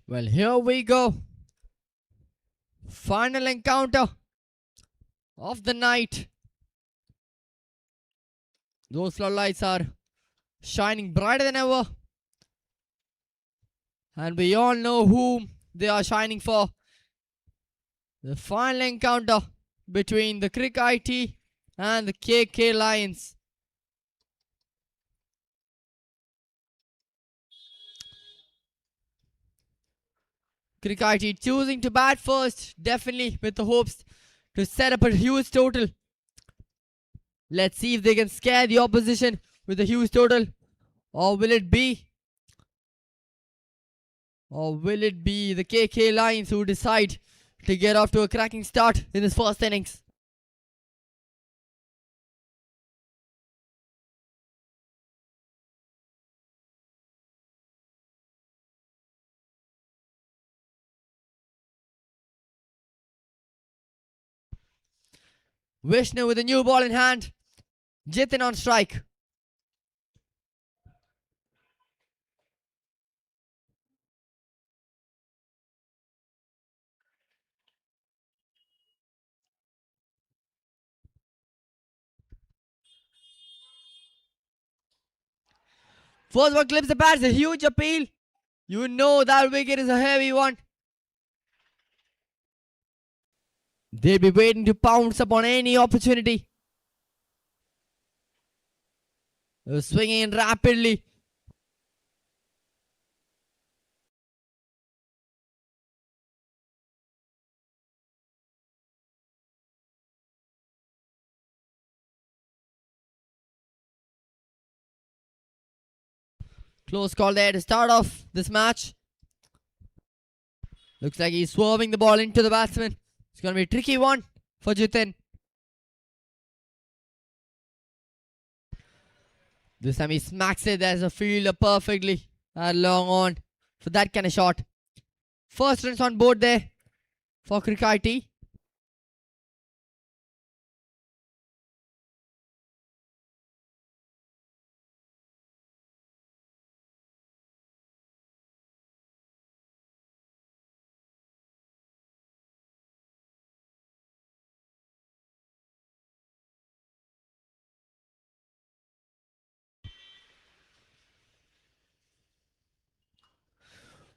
Well, here we go. Final encounter of the night. Those floodlights are shining brighter than ever. And we all know whom they are shining for. The final encounter between the Crick-IT and the KK Lions. Crick-IT choosing to bat first, definitely with the hopes to set up a huge total. Let's see if they can scare the opposition with a huge total. Or will it be the KK Lions who decide to get off to a cracking start in this first innings? Vishnu with a new ball in hand. Jitin on strike. First one clips the bat. It's a huge appeal. You know that wicket is a heavy one. They'll be waiting to pounce upon any opportunity. They're swinging in rapidly. Close call there to start off this match. Looks like he's swerving the ball into the batsman. It's going to be a tricky one for Jitin. This time he smacks it. There's a fielder perfectly long on for that kind of shot. First runs on board there for Crick-IT.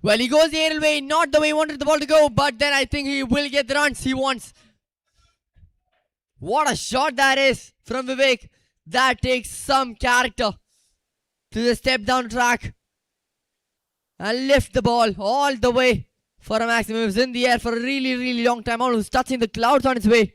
Well, he goes the aerial way, not the way he wanted the ball to go, but then I think he will get the runs he wants. What a shot that is from Vivek. That takes some character to just step down track and lift the ball all the way for a maximum. It was in the air for a really, really long time, almost touching the clouds on its way.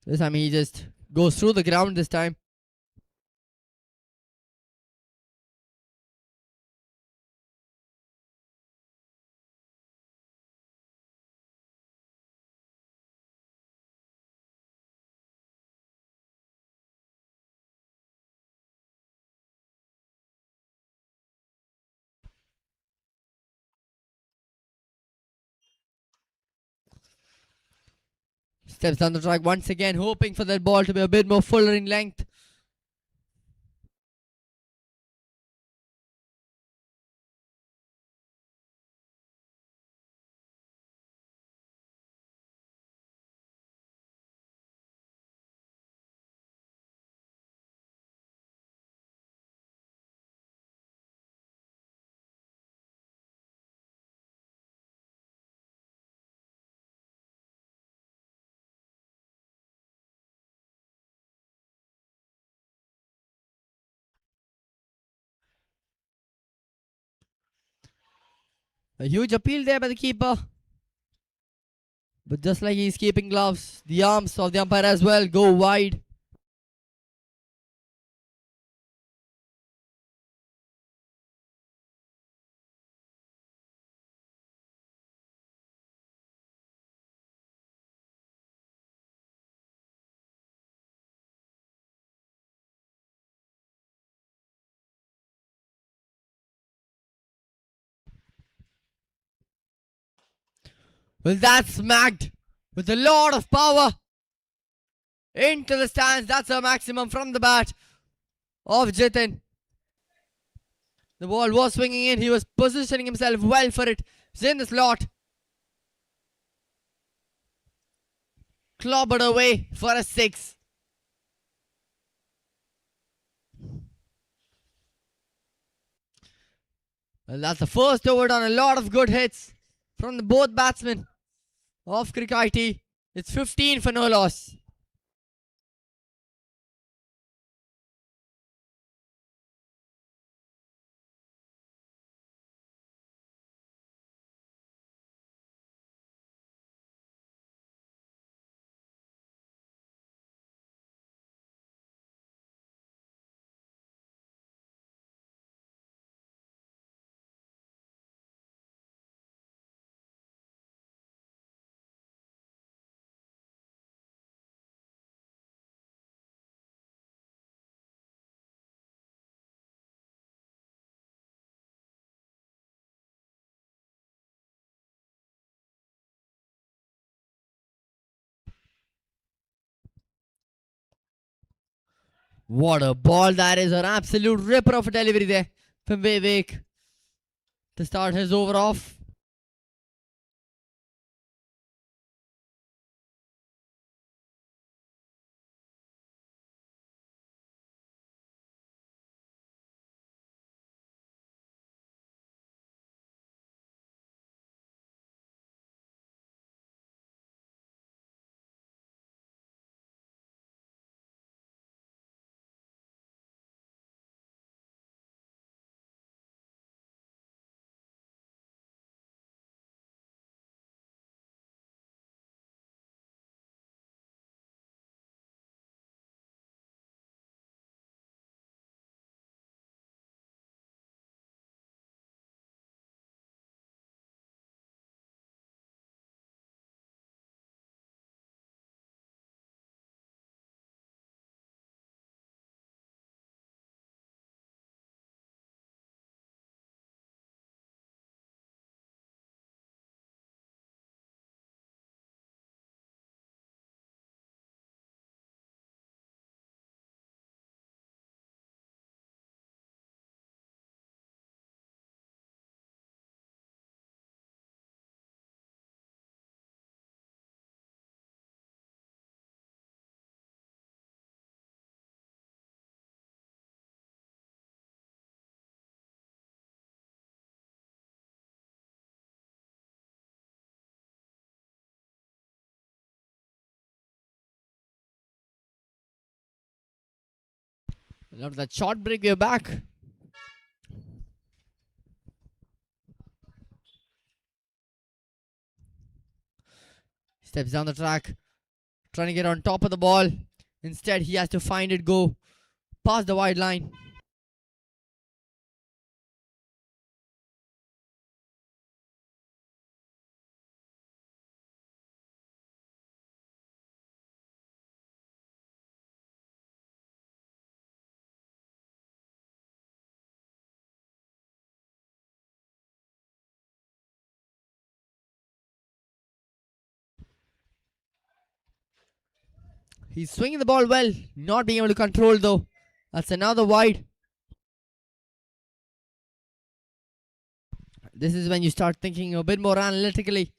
This time he just goes through the ground this time. Steps down the track once again, hoping for that ball to be a bit more fuller in length. A huge appeal there by the keeper. But just like he's keeping gloves, the arms of the umpire as well go wide. Well, that's smacked with a lot of power into the stands. That's a maximum from the bat of Jitin. The ball was swinging in. He was positioning himself well for it. He's in the slot. Clobbered away for a 6. Well, that's the first over on a lot of good hits from the both batsmen of Crick-IT. It's 15 for no loss. What a ball that is. An absolute ripper of a delivery there from Vivek to start his over off. After that short break, we're back. Steps down the track, trying to get on top of the ball. Instead, he has to find it go past the wide line. He's swinging the ball well, not being able to control though. That's another wide. This is when you start thinking a bit more analytically.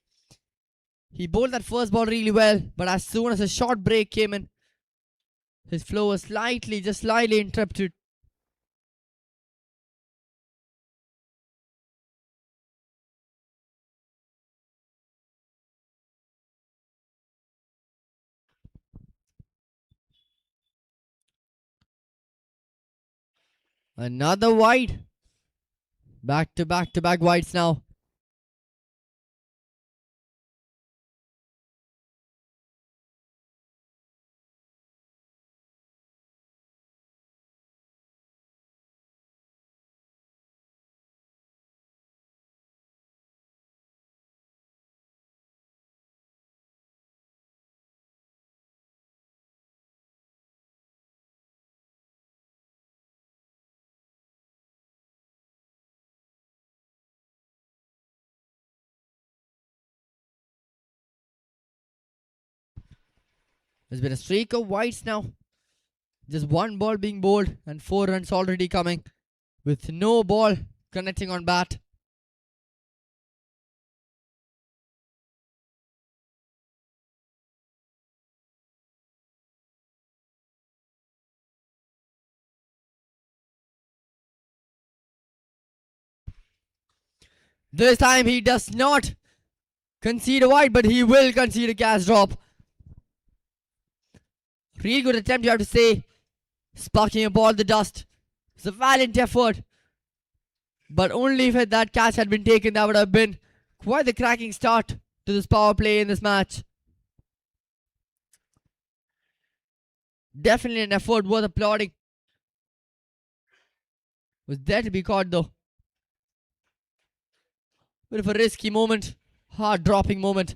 He bowled that first ball really well, but as soon as a short break came in, his flow was just slightly interrupted. Another wide. Back to back wides now. There's been a streak of wides now. Just one ball being bowled and 4 runs already coming with no ball connecting on bat. This time he does not concede a wide, but he will concede a catch drop. Really good attempt, you have to say. Sparking a ball the dust. It's a valiant effort. But only if that catch had been taken, that would have been quite the cracking start to this power play in this match. Definitely an effort worth applauding. Was there to be caught though. Bit of a risky moment. Hard dropping moment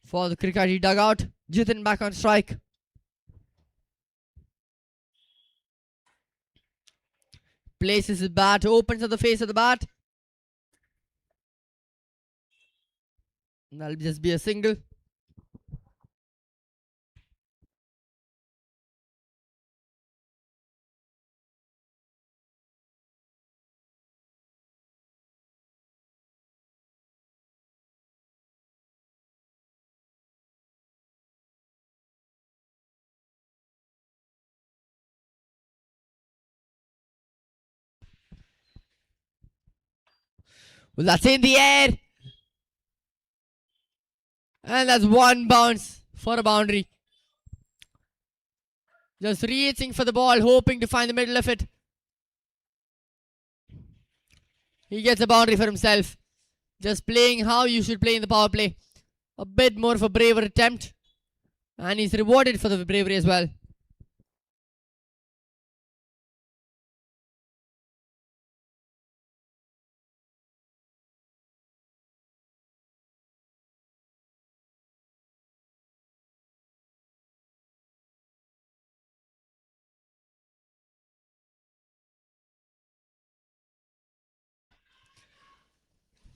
for the Crick-IT dugout. Jitin back on strike. Places his bat, opens at the face of the bat. That'll just be a single. Well, that's in the air. And that's one bounce for a boundary. Just reaching for the ball, hoping to find the middle of it. He gets a boundary for himself. Just playing how you should play in the power play. A bit more of a braver attempt. And he's rewarded for the bravery as well.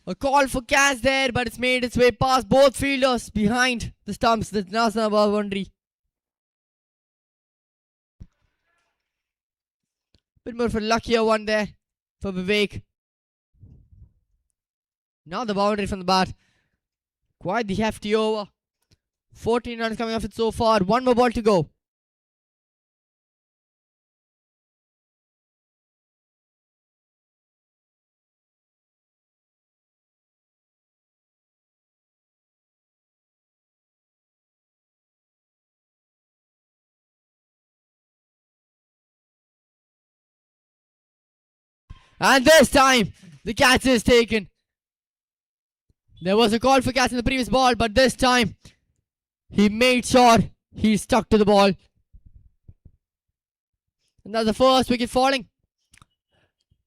A call for catch there, but it's made its way past both fielders behind the stumps. That's not a boundary. Bit more of a luckier one there for Vivek. Now the boundary from the bat. Quite the hefty over. 14 runs coming off it so far. One more ball to go. And this time, the catch is taken. There was a call for catch in the previous ball, but this time, he made sure he stuck to the ball. And that's the first wicket falling.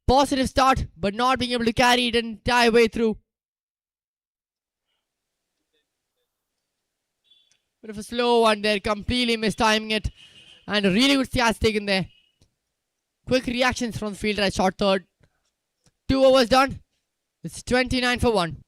Positive start, but not being able to carry it entire way through. Bit of a slow one there, completely mistiming it. And a really good catch taken there. Quick reactions from the fielder at short third. 2 overs done. It's 29 for 1.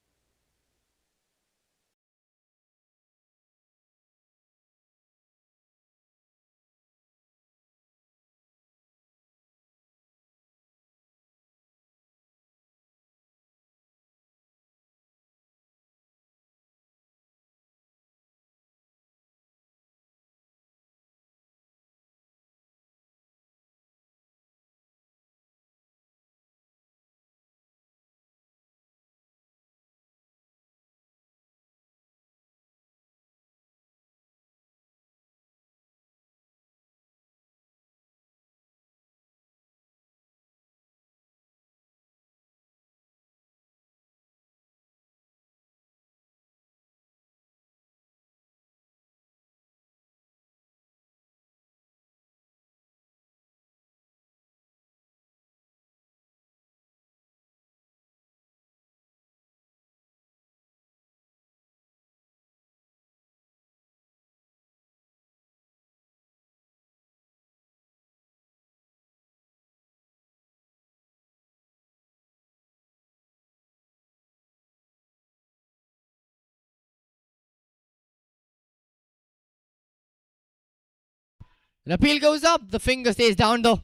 The appeal goes up. The finger stays down though.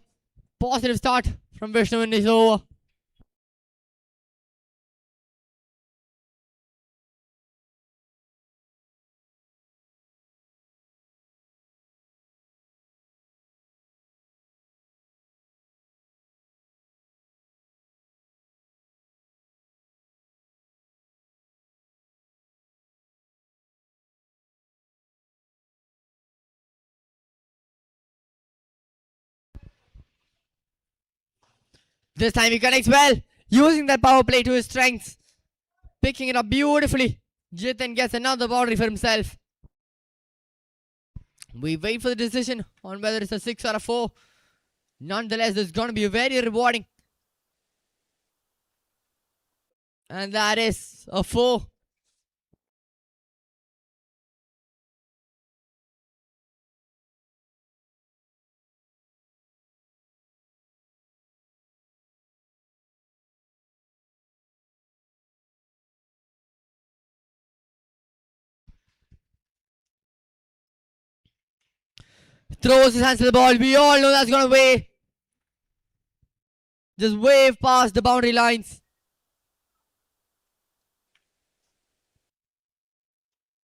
Positive start from Vishnu in this over. This time he connects well, using that power play to his strengths. Picking it up beautifully. Jitin gets another boundary for himself. We wait for the decision on whether it's a 6 or a 4. Nonetheless, this is going to be very rewarding. And that is a 4. Throws his hands to the ball. We all know that's going to wave. Just wave past the boundary lines.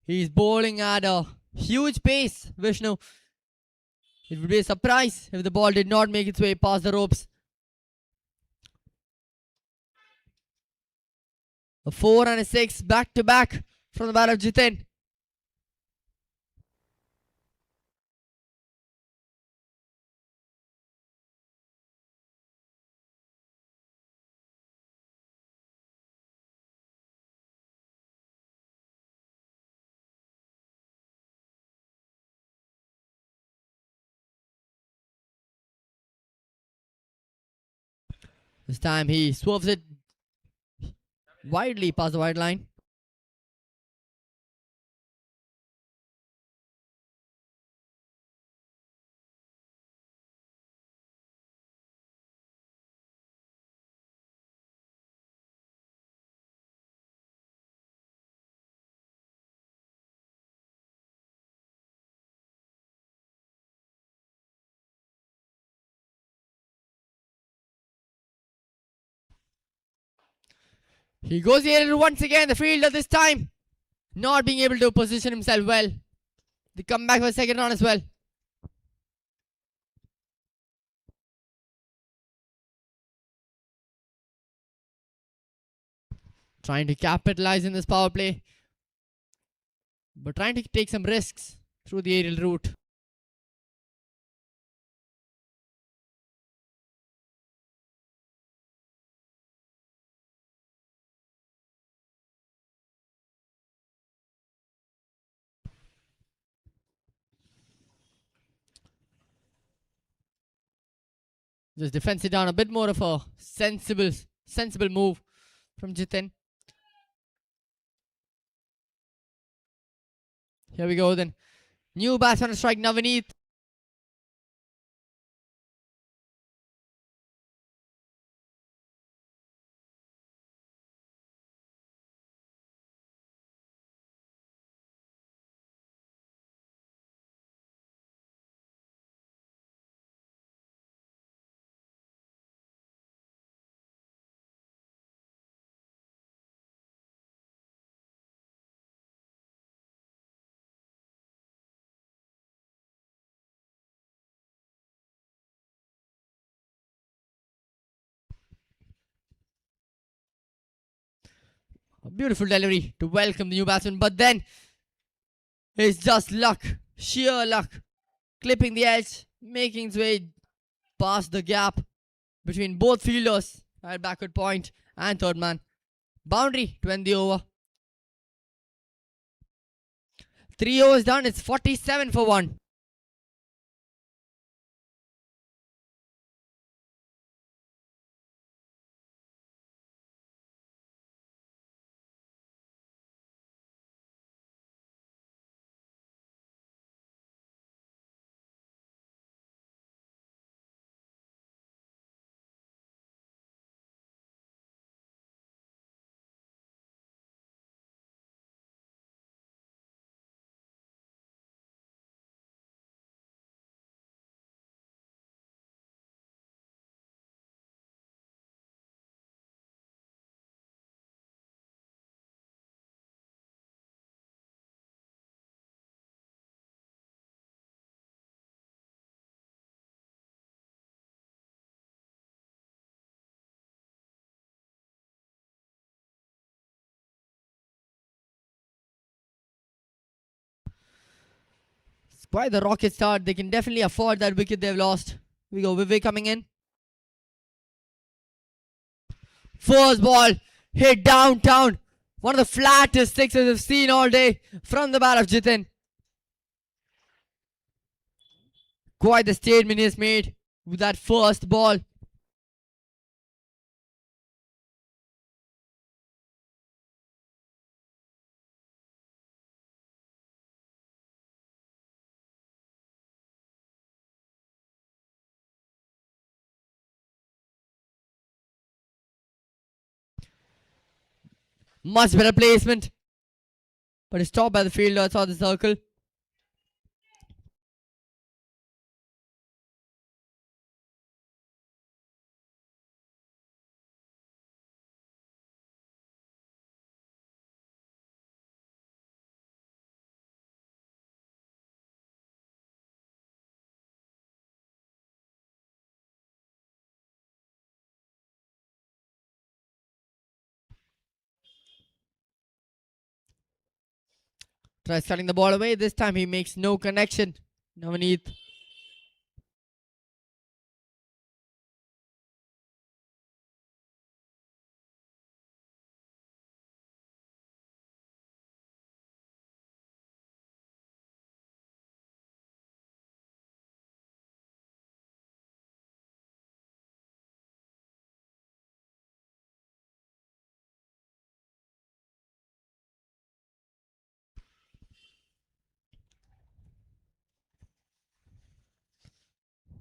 He's bowling at a huge pace, Vishnu. It would be a surprise if the ball did not make its way past the ropes. A 4 and a 6 back to back from the bat of Jitin. This time he swerves it widely past the wide line. He goes here once again, the fielder this time not being able to position himself well. They come back for a second round as well. Trying to capitalize in this power play, but trying to take some risks through the aerial route. Just defends it down, a bit more of a sensible move from Jitin. Here we go then. New batsman to strike, Navaneet. A beautiful delivery to welcome the new batsman, but then it's just luck, sheer luck, clipping the edge, making its way past the gap between both fielders at backward point and third man. Boundary to end the over. 3 overs done, it's 47 for 1. By the rocket start, they can definitely afford that wicket they've lost. Here we go, Vivek coming in. First ball, hit downtown. One of the flattest sixes I've seen all day from the bat of Jitin. Quite the statement he has made with that first ball. Much better placement. But it's stopped by the fielder outside the circle. Tries cutting the ball away. This time he makes no connection. Navaneet.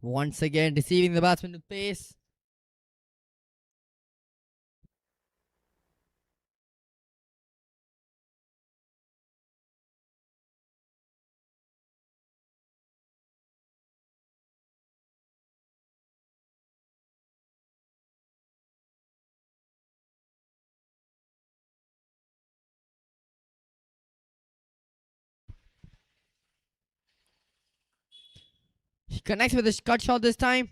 Once again deceiving the batsman with pace. He connects with a cut shot this time.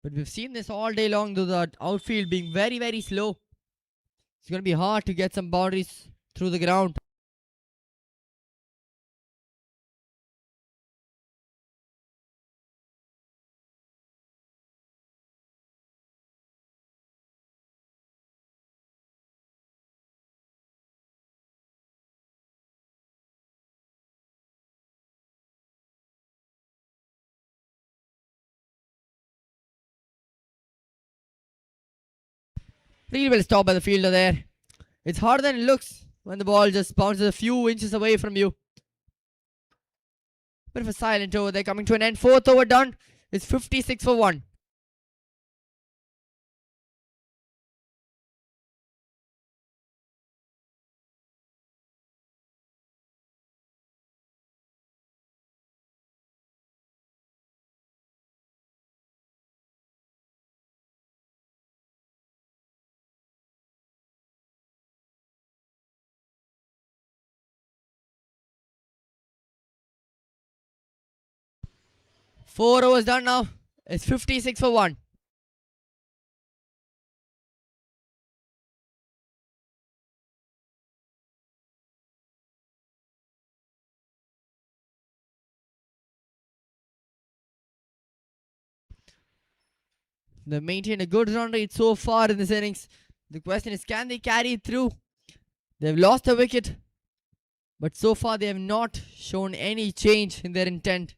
But we've seen this all day long, though, the outfield being very, very slow. It's going to be hard to get some boundaries through the ground. Really well stopped by the fielder there. It's harder than it looks when the ball just bounces a few inches away from you. Bit of a silent over there coming to an end. Fourth over done. It's 56 for 1. Four overs done now. It's 56 for 1. They've maintained a good run rate so far in this innings. The question is, can they carry it through? They've lost a wicket, but so far they have not shown any change in their intent.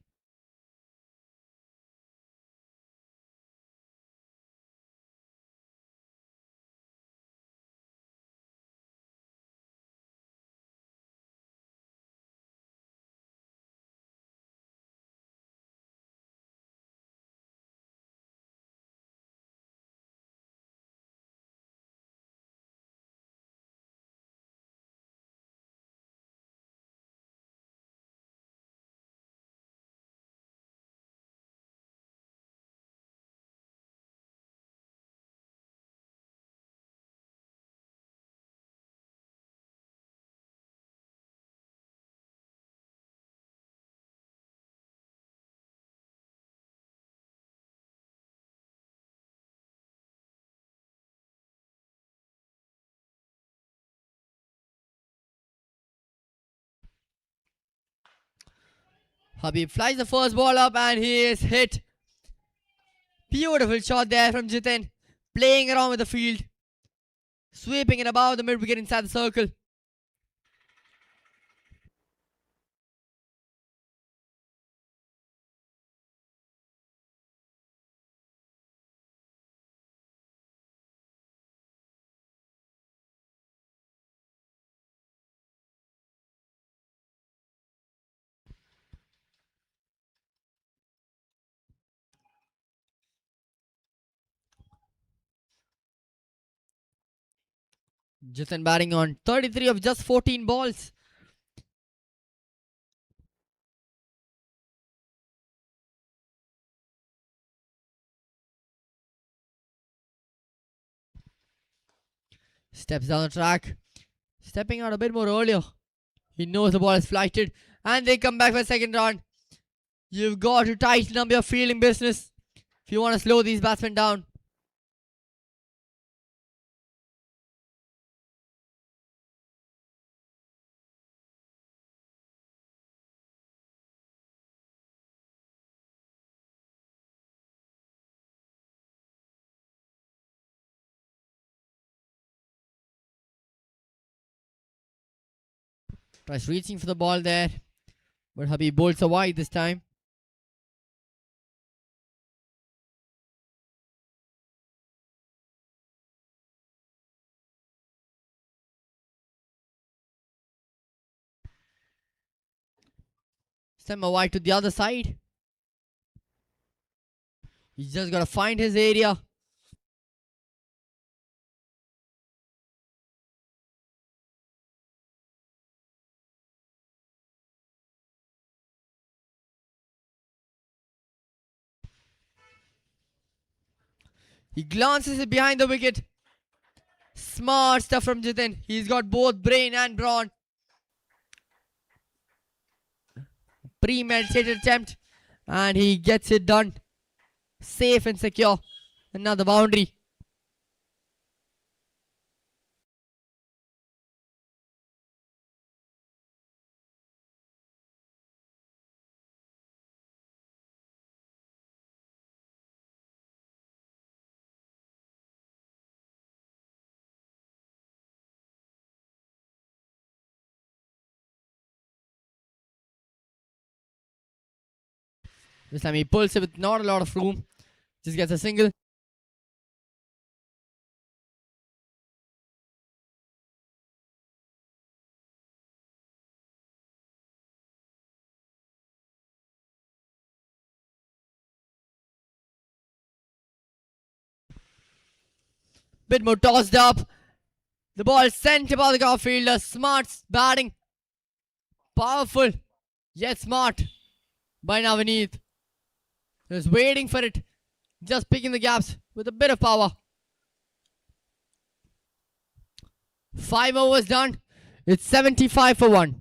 Habib flies the first ball up and he is hit. Beautiful shot there from Jitin. Playing around with the field. Sweeping it above the mid-wicket inside the circle. Jitin batting on 33 of just 14 balls. Steps down the track. Stepping out a bit more earlier. He knows the ball is flighted. And they come back for a second round. You've got to tighten up your fielding business if you want to slow these batsmen down. Tries reaching for the ball there. But Habib bowls a wide this time. Stem a wide to the other side. He's just got to find his area. He glances it behind the wicket. Smart stuff from Jitin. He's got both brain and brawn. Premeditated attempt. And he gets it done. Safe and secure. Another boundary. This time he pulls it with not a lot of room. Just gets a single. Bit more tossed up. The ball sent above the outfielder. Smart batting. Powerful. Yet smart. By Navaneeth. Just waiting for it. Just picking the gaps with a bit of power. 5 overs done. It's 75 for 1.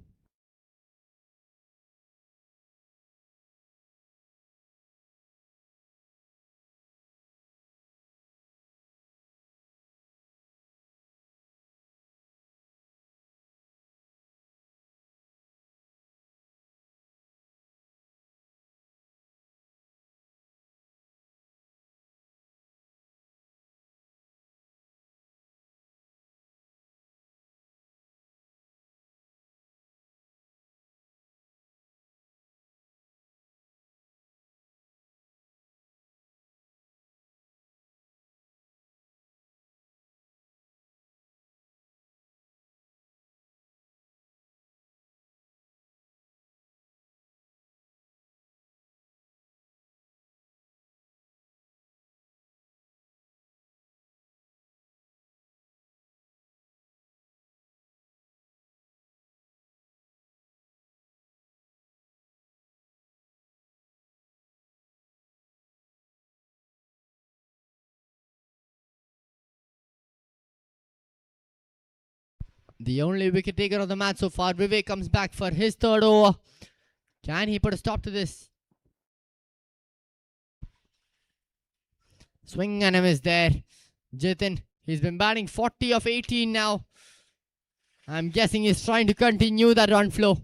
The only wicket taker of the match so far. Vivek comes back for his third over. Can he put a stop to this? Swing and a miss there. Jitin, he's been batting 40 of 18 now. I'm guessing he's trying to continue that run flow.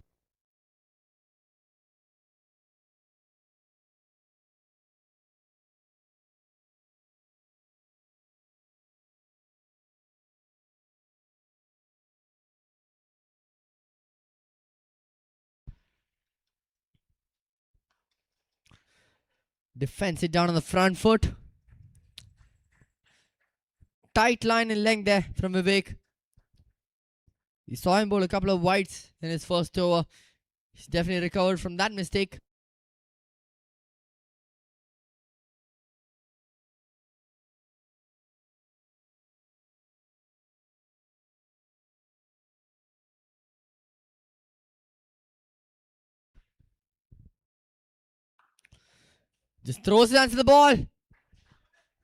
Defends it down on the front foot. Tight line and length there from Vivek. We saw him bowl a couple of wides in his first over. He's definitely recovered from that mistake. Just throws it onto the ball.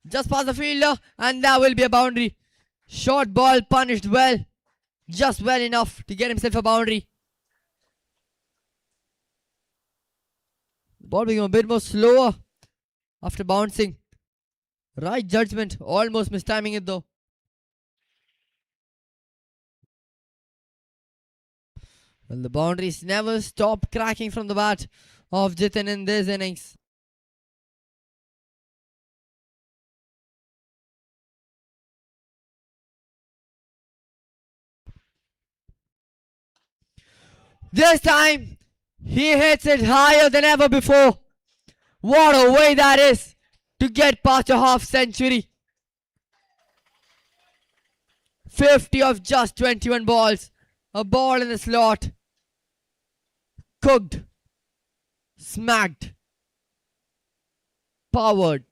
Just past the fielder, and that will be a boundary. Short ball punished well. Just well enough to get himself a boundary. The ball became a bit more slower after bouncing. Right judgment, almost mistiming it though. Well, the boundaries never stop cracking from the bat of Jitin in this innings. This time, he hits it higher than ever before. What a way that is to get past a half century. 50 of just 21 balls. A ball in the slot. Cooked. Smacked. Powered.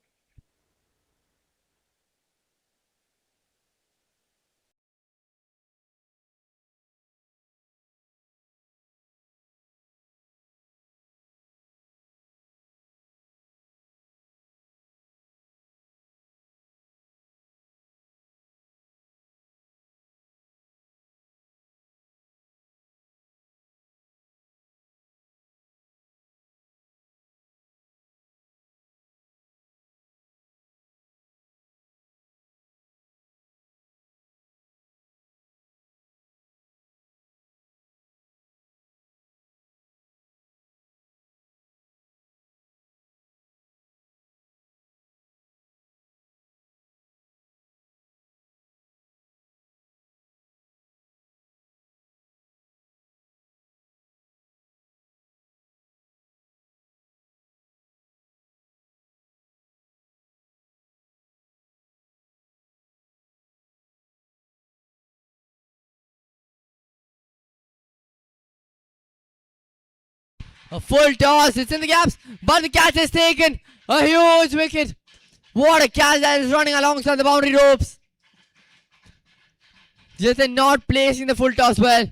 A full toss. It's in the gaps. But the catch is taken. A huge wicket. What a catch that is running alongside the boundary ropes. Jitin not placing the full toss well.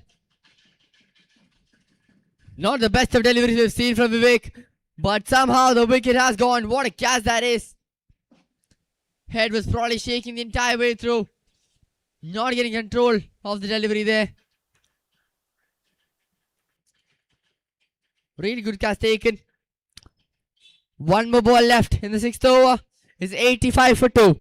Not the best of deliveries we've seen from Vivek. But somehow the wicket has gone. What a catch that is. Head was probably shaking the entire way through. Not getting control of the delivery there. Really good catch taken. One more ball left in the sixth over. It's 85 for 2.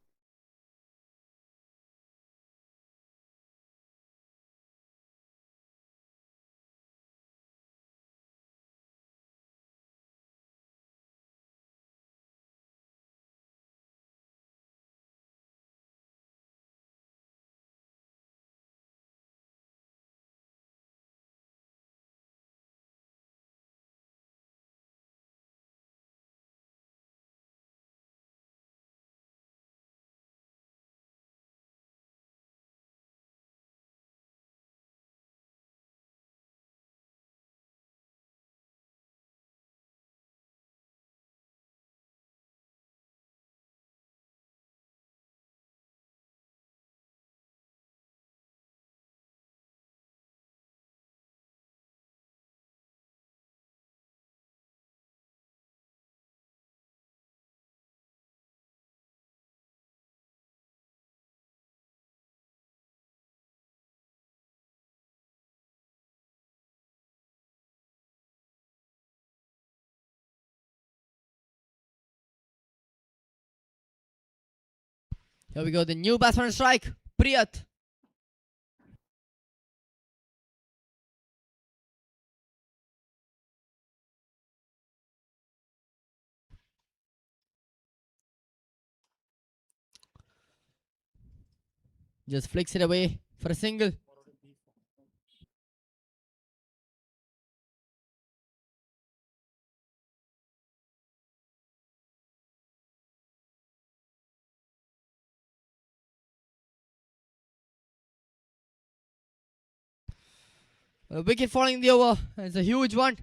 Here we go. The new batsman on strike. Priyat. Just flicks it away for a single. A wicket falling in the over. It's a huge one.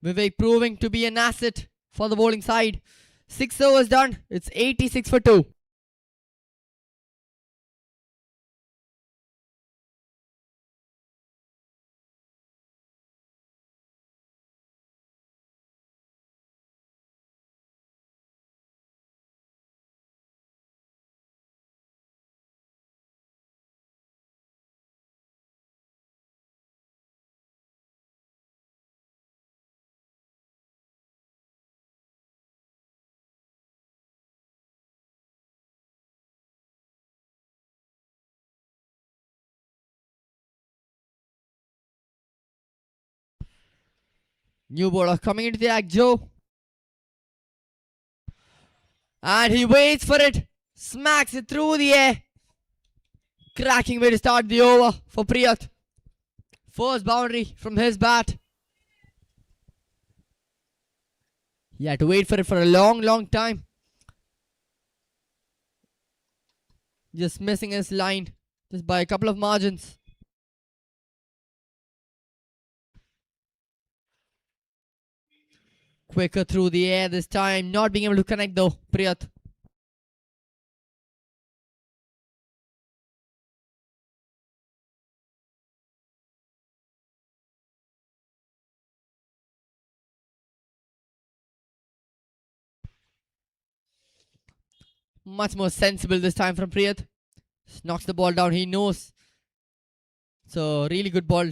Vivek proving to be an asset for the bowling side. 6 overs done. It's 86 for 2. New bowler coming into the act, Joe. And he waits for it. Smacks it through the air. Cracking way to start the over for Priyat. First boundary from his bat. He had to wait for it for a long time. Just missing his line. Just by a couple of margins. Quicker through the air this time. Not being able to connect though, Priyat. Much more sensible this time from Priyat. Just knocks the ball down. He knows. So really good ball.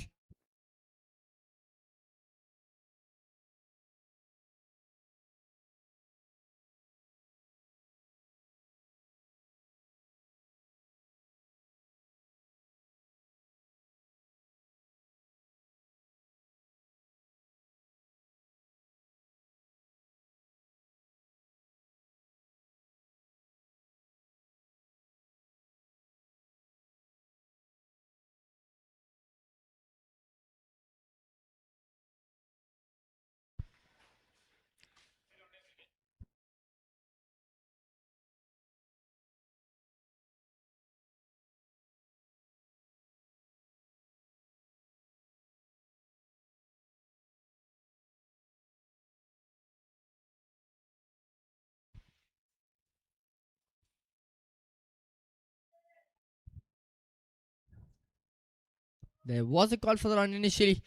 There was a call for the run initially.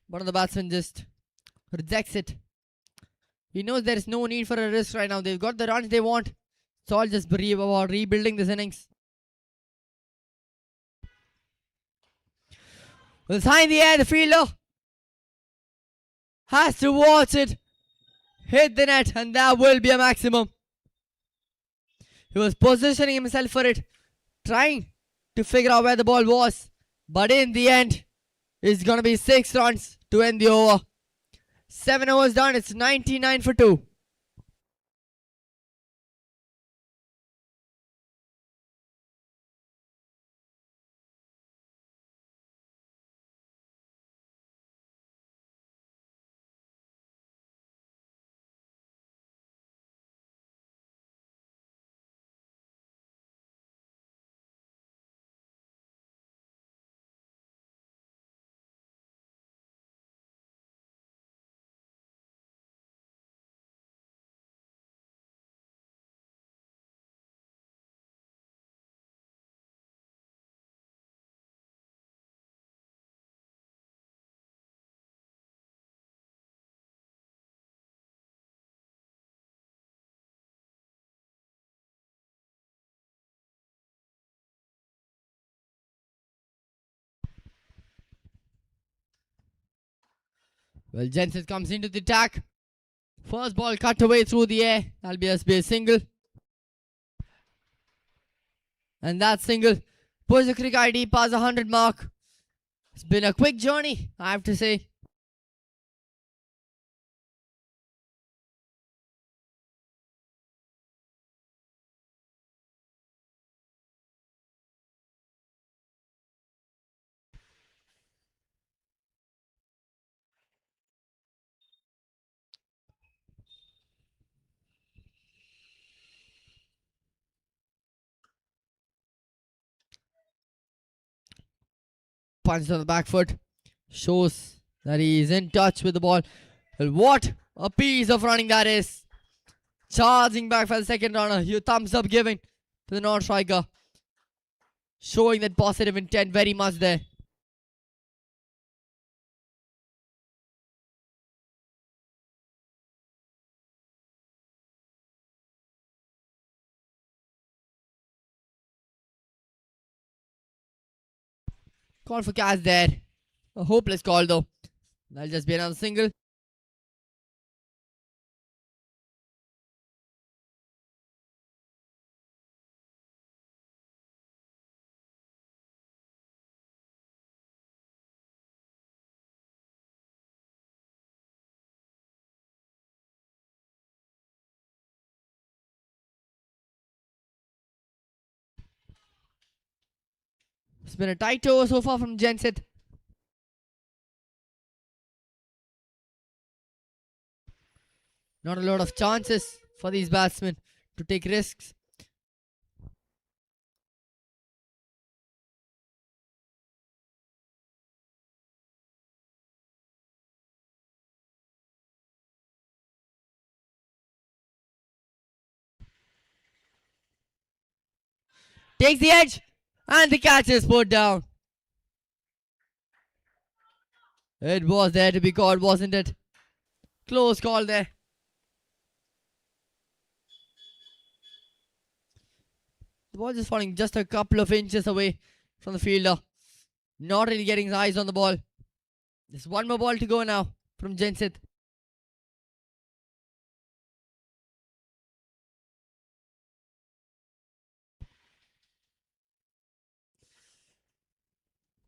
One of the batsmen just rejects it. He knows there is no need for a risk right now. They've got the runs they want. It's all just about rebuilding this innings. With his high in the air, the fielder has to watch it hit the net, and that will be a maximum. He was positioning himself for it, trying to figure out where the ball was. But in the end, it's going to be 6 runs to end the over. 7 overs done. It's 99 for 2. Well, Jensen comes into the attack. First ball cut away through the air. That'll be a single. And that single puts the Crick-IT past the 100 mark. It's been a quick journey, I have to say. Punched on the back foot. Shows that he is in touch with the ball. Well, what a piece of running that is. Charging back for the second runner. Your thumbs up given to the non-striker. Showing that positive intent very much there. Call for catch there. A hopeless call though. That'll just be another single. It's been a tight over so far from Jenset. Not a lot of chances for these batsmen to take risks. Takes the edge and the catch is put down. It was there to be called, wasn't it? Close call there. The ball just falling just a couple of inches away from the fielder. Not really getting his eyes on the ball. Just one more ball to go now from Jenset.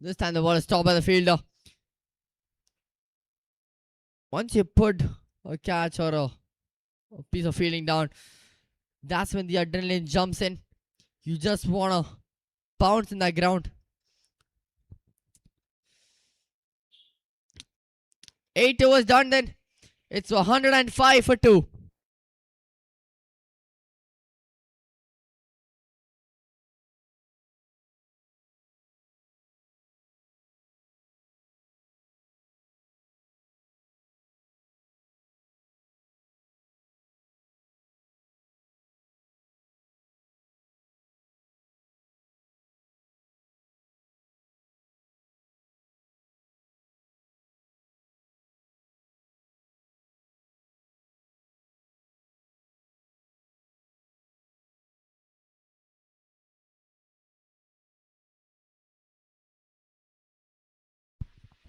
This time the ball is stopped by the fielder. Once you put a catch or a piece of fielding down, that's when the adrenaline jumps in. You just want to bounce in that ground. 8 overs done then. It's 105 for 2.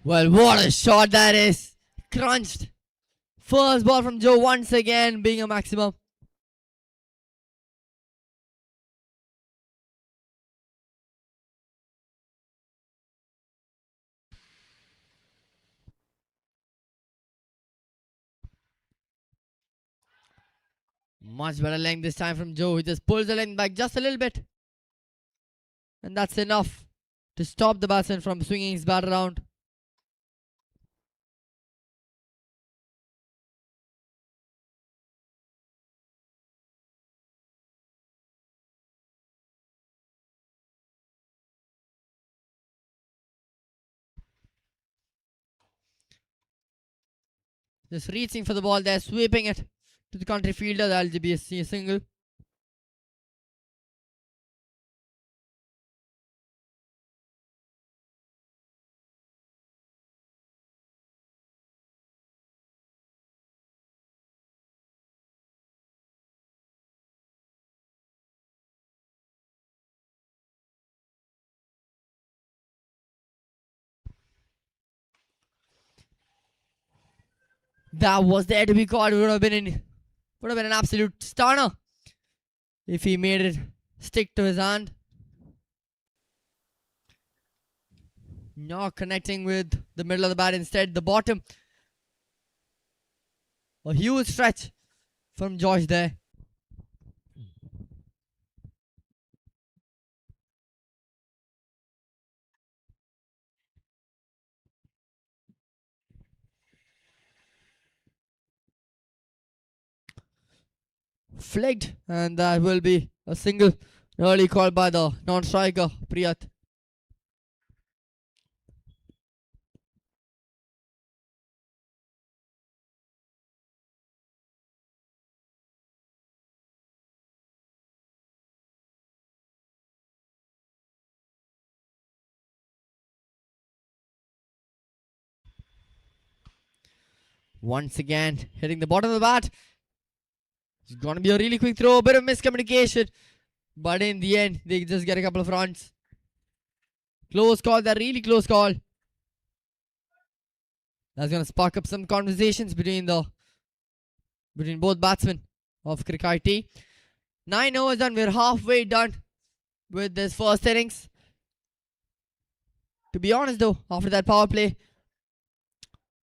Well, what a shot that is. Crunched. First ball from Joe once again being a maximum. Much better length this time from Joe. He just pulls the length back just a little bit. And that's enough to stop the batsman from swinging his bat around. Just reaching for the ball there, sweeping it to the country fielder. That'll be a single. That was there to be caught. Would have been an absolute stunner if he made it stick to his hand. Not connecting with the middle of the bat, instead the bottom. A huge stretch from Josh there. Flicked, and that will be a single. Early call by the non-striker Priyat. Once again, hitting the bottom of the bat. It's going to be a really quick throw. A bit of miscommunication. But in the end, they just get a couple of runs. Close call. That really close call. That's going to spark up some conversations between both batsmen of Crick-IT. 9 overs done. We're halfway done with this first innings. To be honest though, after that power play,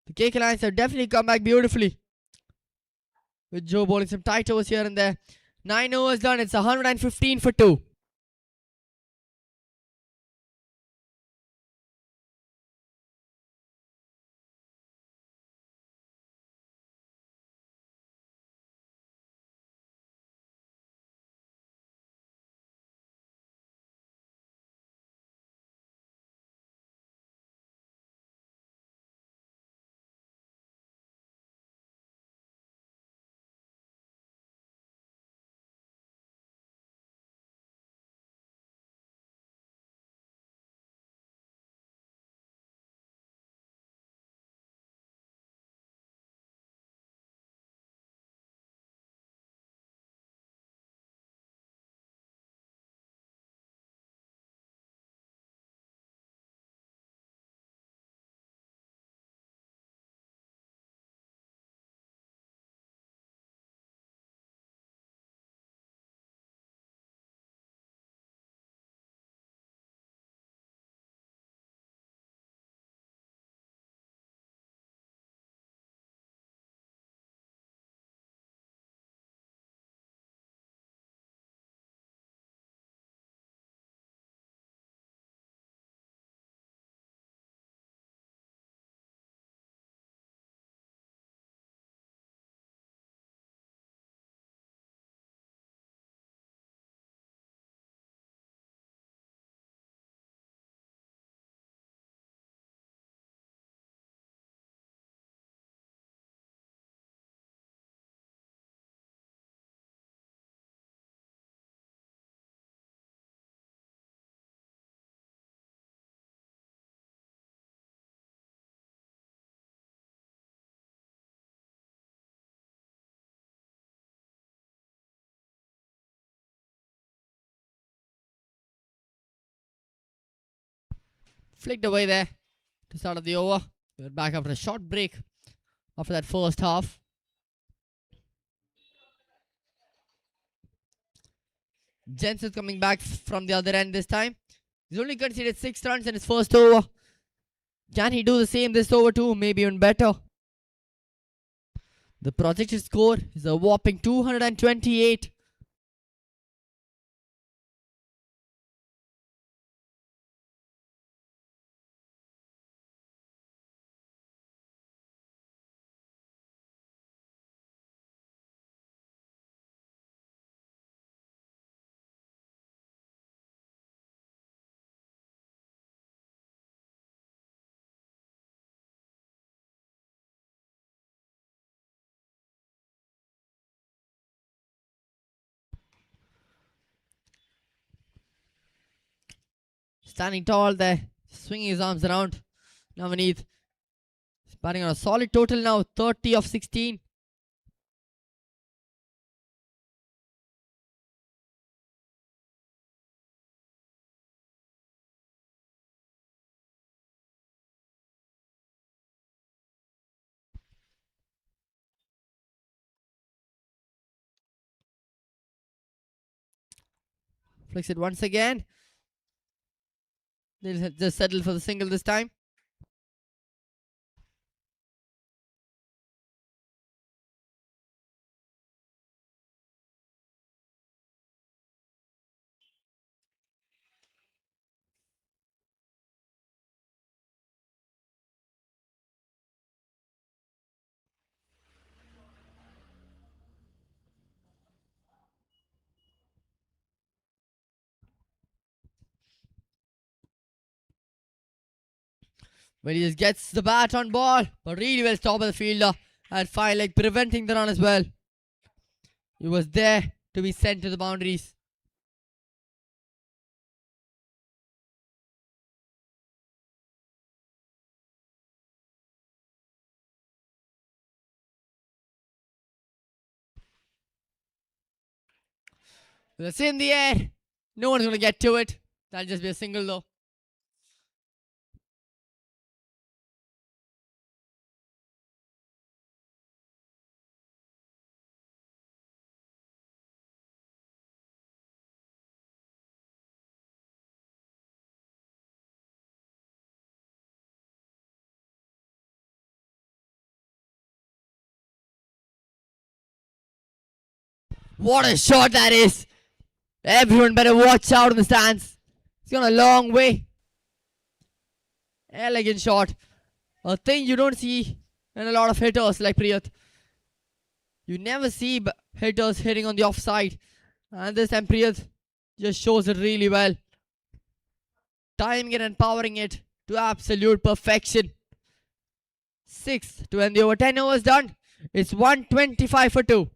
the KK Lions have definitely come back beautifully. With Joe bowling some tight overs here and there. 9 overs done. It's 115 for 2. Flicked away there to start of the over. We're back after a short break after that first half. Jensen's coming back from the other end this time. He's only conceded 6 runs in his first over. Can he do the same this over too? Maybe even better. The projected score is a whopping 228. Standing tall there, swinging his arms around. Navaneeth is batting on a solid total now, 30 of 16. Flicks it once again. They'll just settle for the single this time. Well, he just gets the bat on ball, but really well stopped by the fielder at 5 leg, preventing the run as well. He was there to be sent to the boundaries. That's in the air. No one's going to get to it. That'll just be a single though. What a shot that is. Everyone better watch out in the stands. It's gone a long way. Elegant shot. A thing you don't see in a lot of hitters like Priyat. You never see hitters hitting on the offside. And this time Priyat just shows it really well. Timing it and powering it to absolute perfection. 6 to end the over. 10 overs done. It's 125 for 2.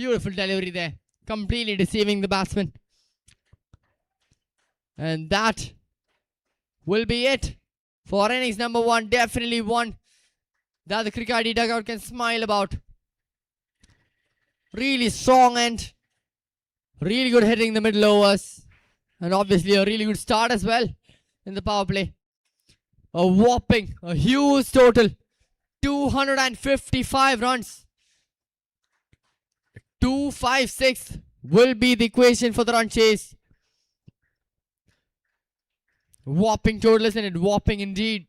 Beautiful delivery there. Completely deceiving the batsman. And that will be it for innings number 1. Definitely one that the Crick-IT dugout can smile about. Really strong and really good hitting in the middle overs. And obviously a really good start as well in the power play. A whopping, a huge total. 255 runs. 256 will be the equation for the run chase. Whopping total, isn't it? Whopping indeed.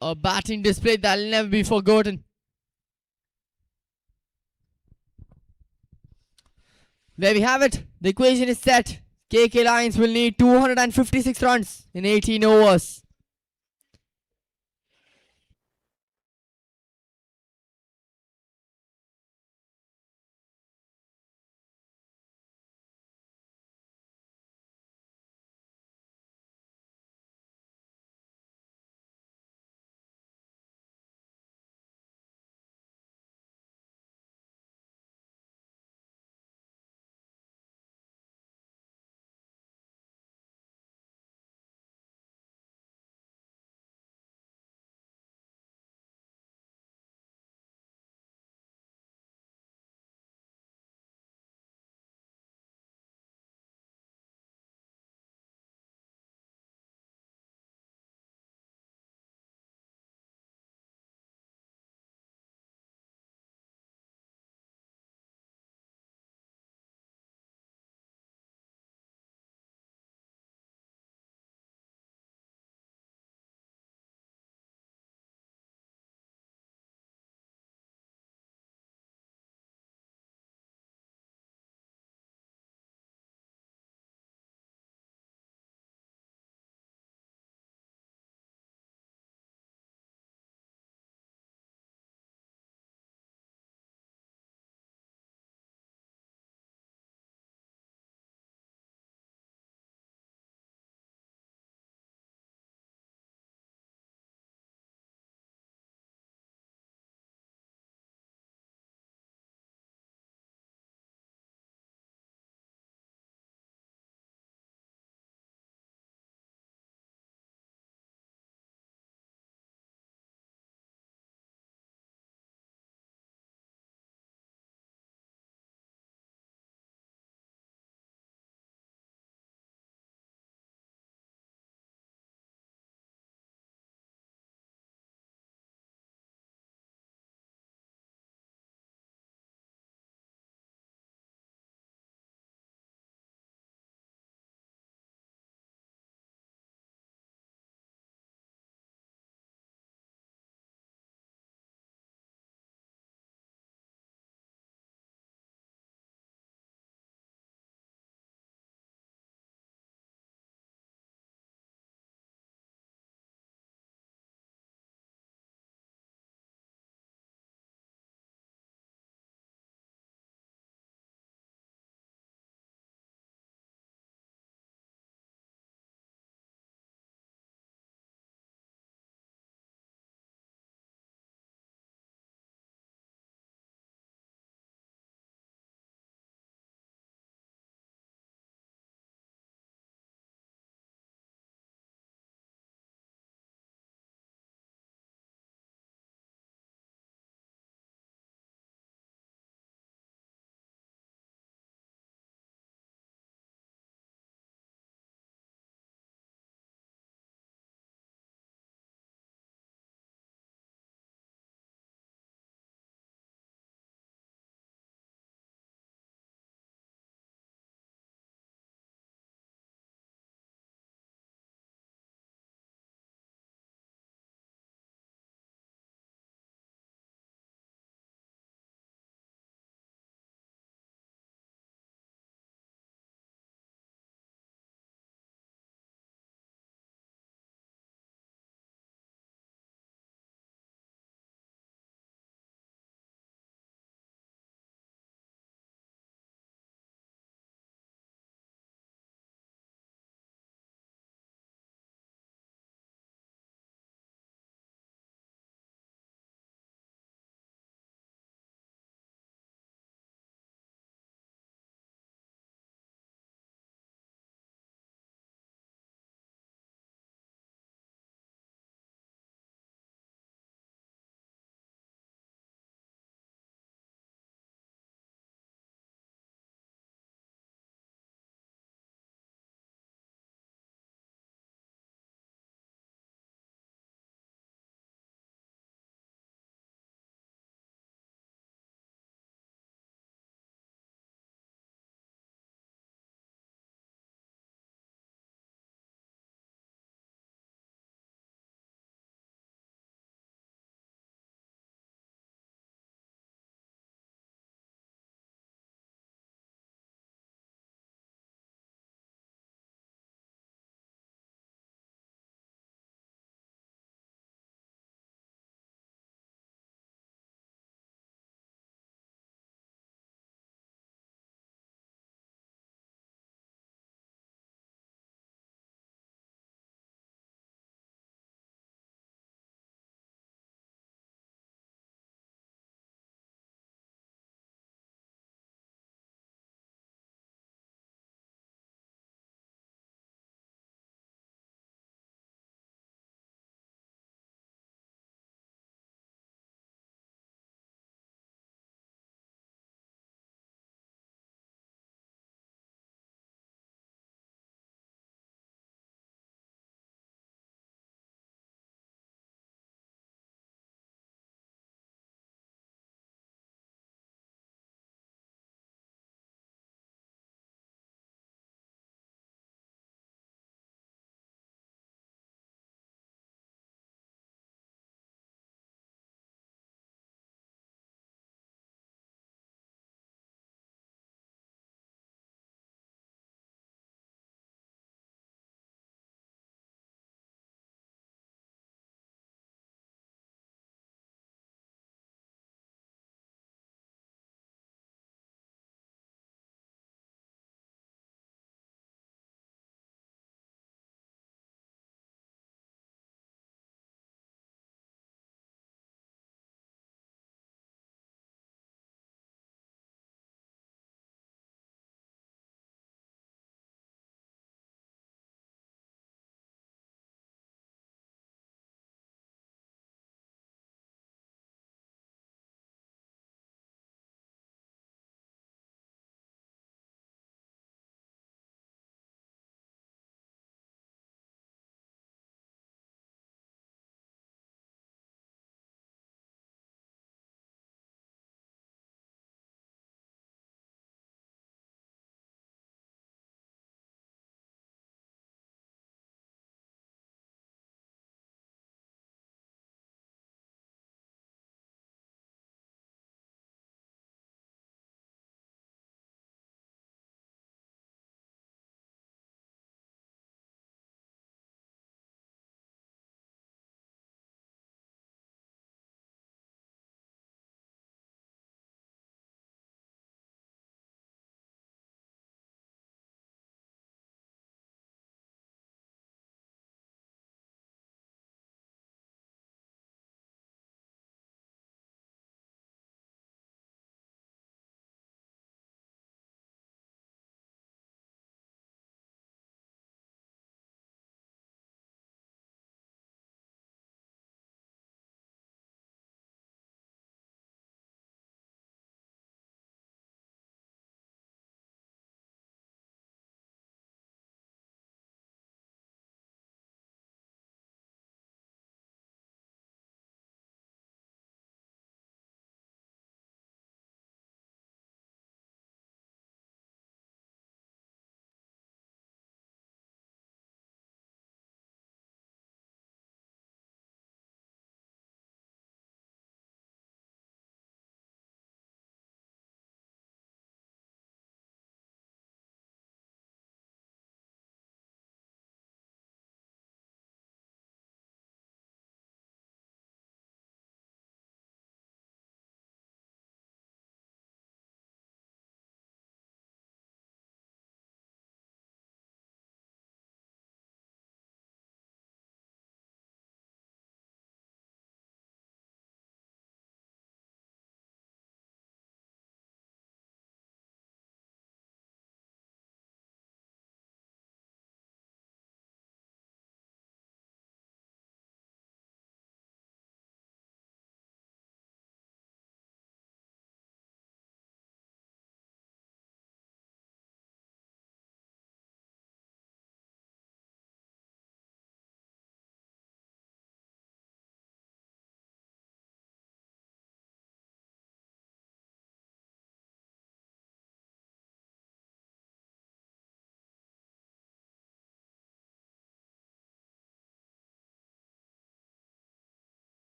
A batting display that will never be forgotten. There we have it. The equation is set. KK Lions will need 256 runs in 18 overs.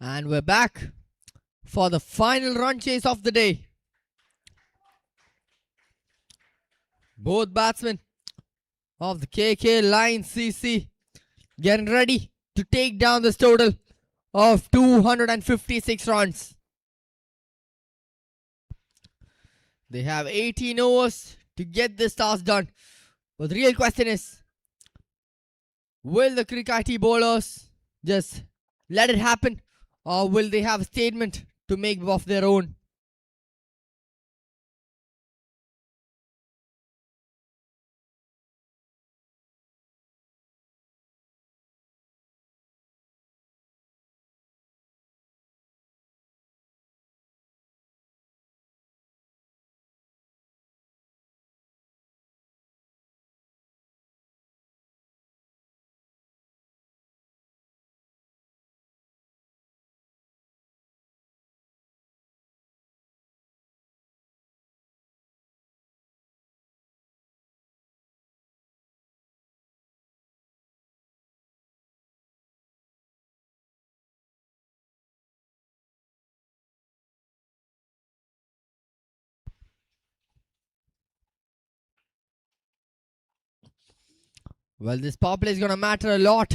And we're back for the final run chase of the day. Both batsmen of the KK Line CC getting ready to take down this total of 256 runs. They have 18 overs to get this task done. But the real question is, will the Crick-IT bowlers just let it happen, or will they have a statement to make of their own? Well, this power play is going to matter a lot,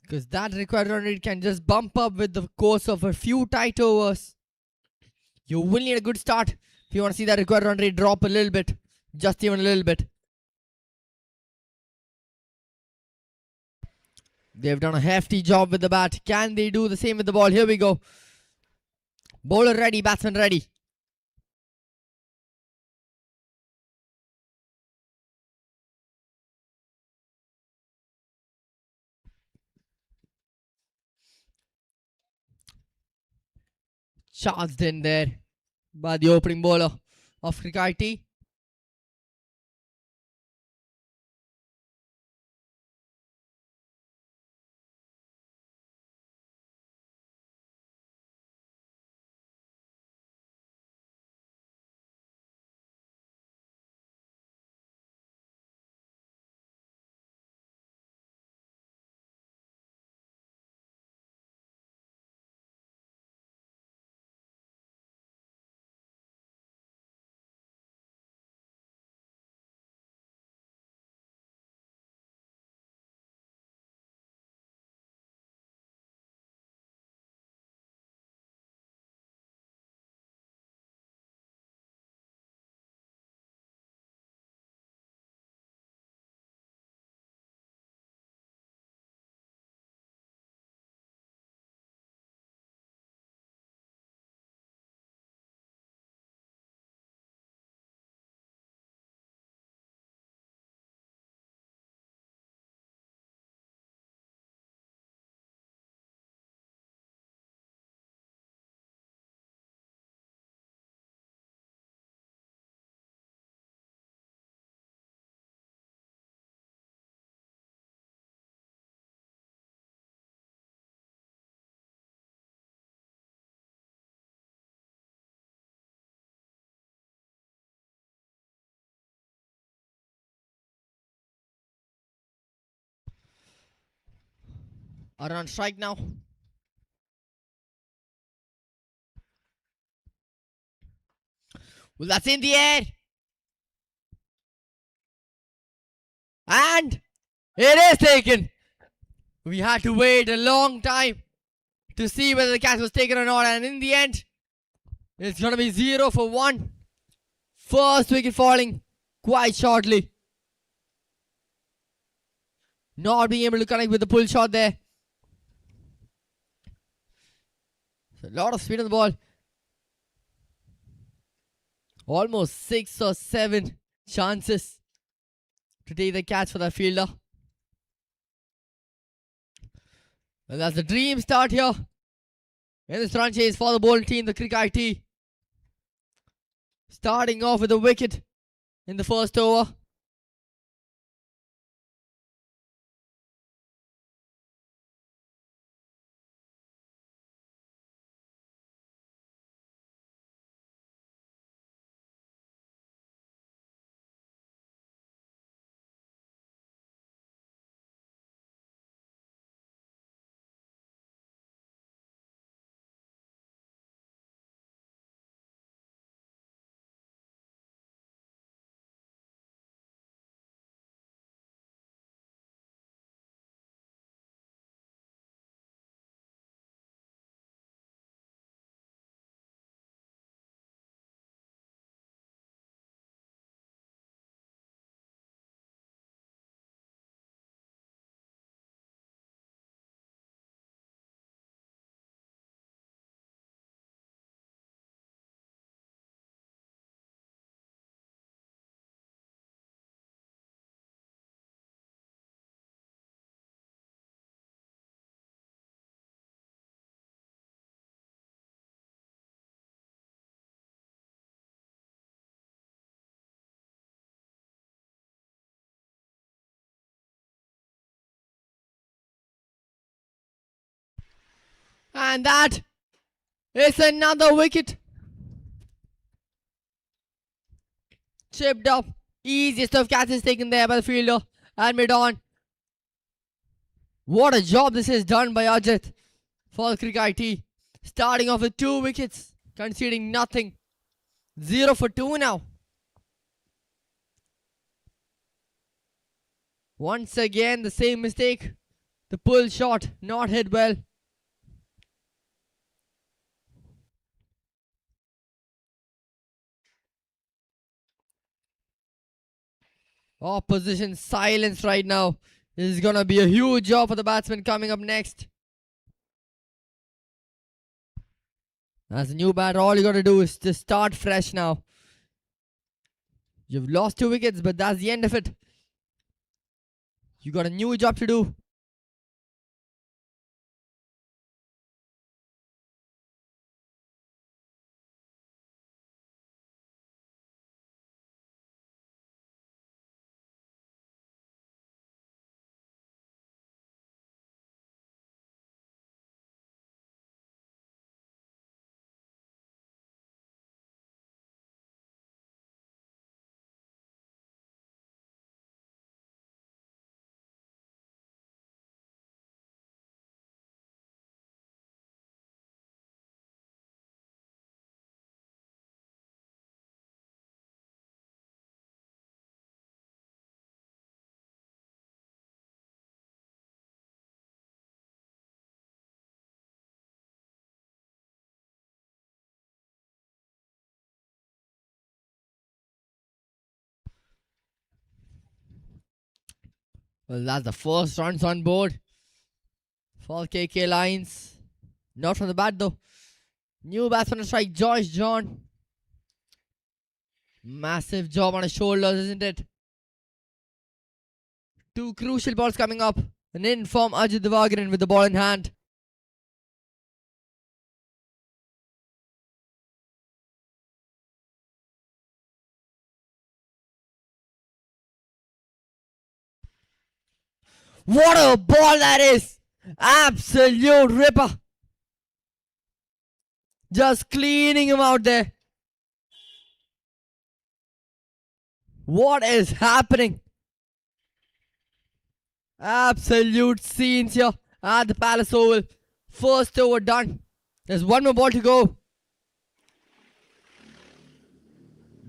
because that required run rate can just bump up with the course of a few tight overs. You will need a good start if you want to see that required run rate drop a little bit, just even a little bit. They've done a hefty job with the bat. Can they do the same with the ball? Here we go. Bowler ready, batsman ready. Charged in there by the opening bowler of Crick-IT. Are on strike now. Well, that's in the air. And it is taken. We had to wait a long time to see whether the catch was taken or not. And in the end, it's going to be 0 for 1. First wicket falling quite shortly. Not being able to connect with the pull shot there. A lot of speed on the ball. Almost 6 or 7 chances to take the catch for the fielder. And that's the dream start here in this run chase for the bowling team, the Crick-IT. Starting off with a wicket in the first over. And that is another wicket. Chipped up. Easiest of catches taken there by the fielder. And mid-on. What a job this is done by Ajit for Crick-IT. Starting off with 2 wickets. Conceding nothing. 0 for 2 now. Once again the same mistake. The pull shot not hit well. Opposition silence right now. This is gonna be a huge job for the batsman coming up next. As a new batter, all you gotta do is just start fresh now. You've lost 2 wickets, but that's the end of it. You got a new job to do. Well, that's the first runs on board for KK Lions. Not from the bat though. New batsman to strike, Joyce John. Massive job on his shoulders, isn't it? 2 crucial balls coming up. An in from Ajit Devagaran with the ball in hand. What a ball that is! Absolute ripper. Just cleaning him out there. What is happening? Absolute scenes here at the Palace Oval. First over done. There's 1 more ball to go.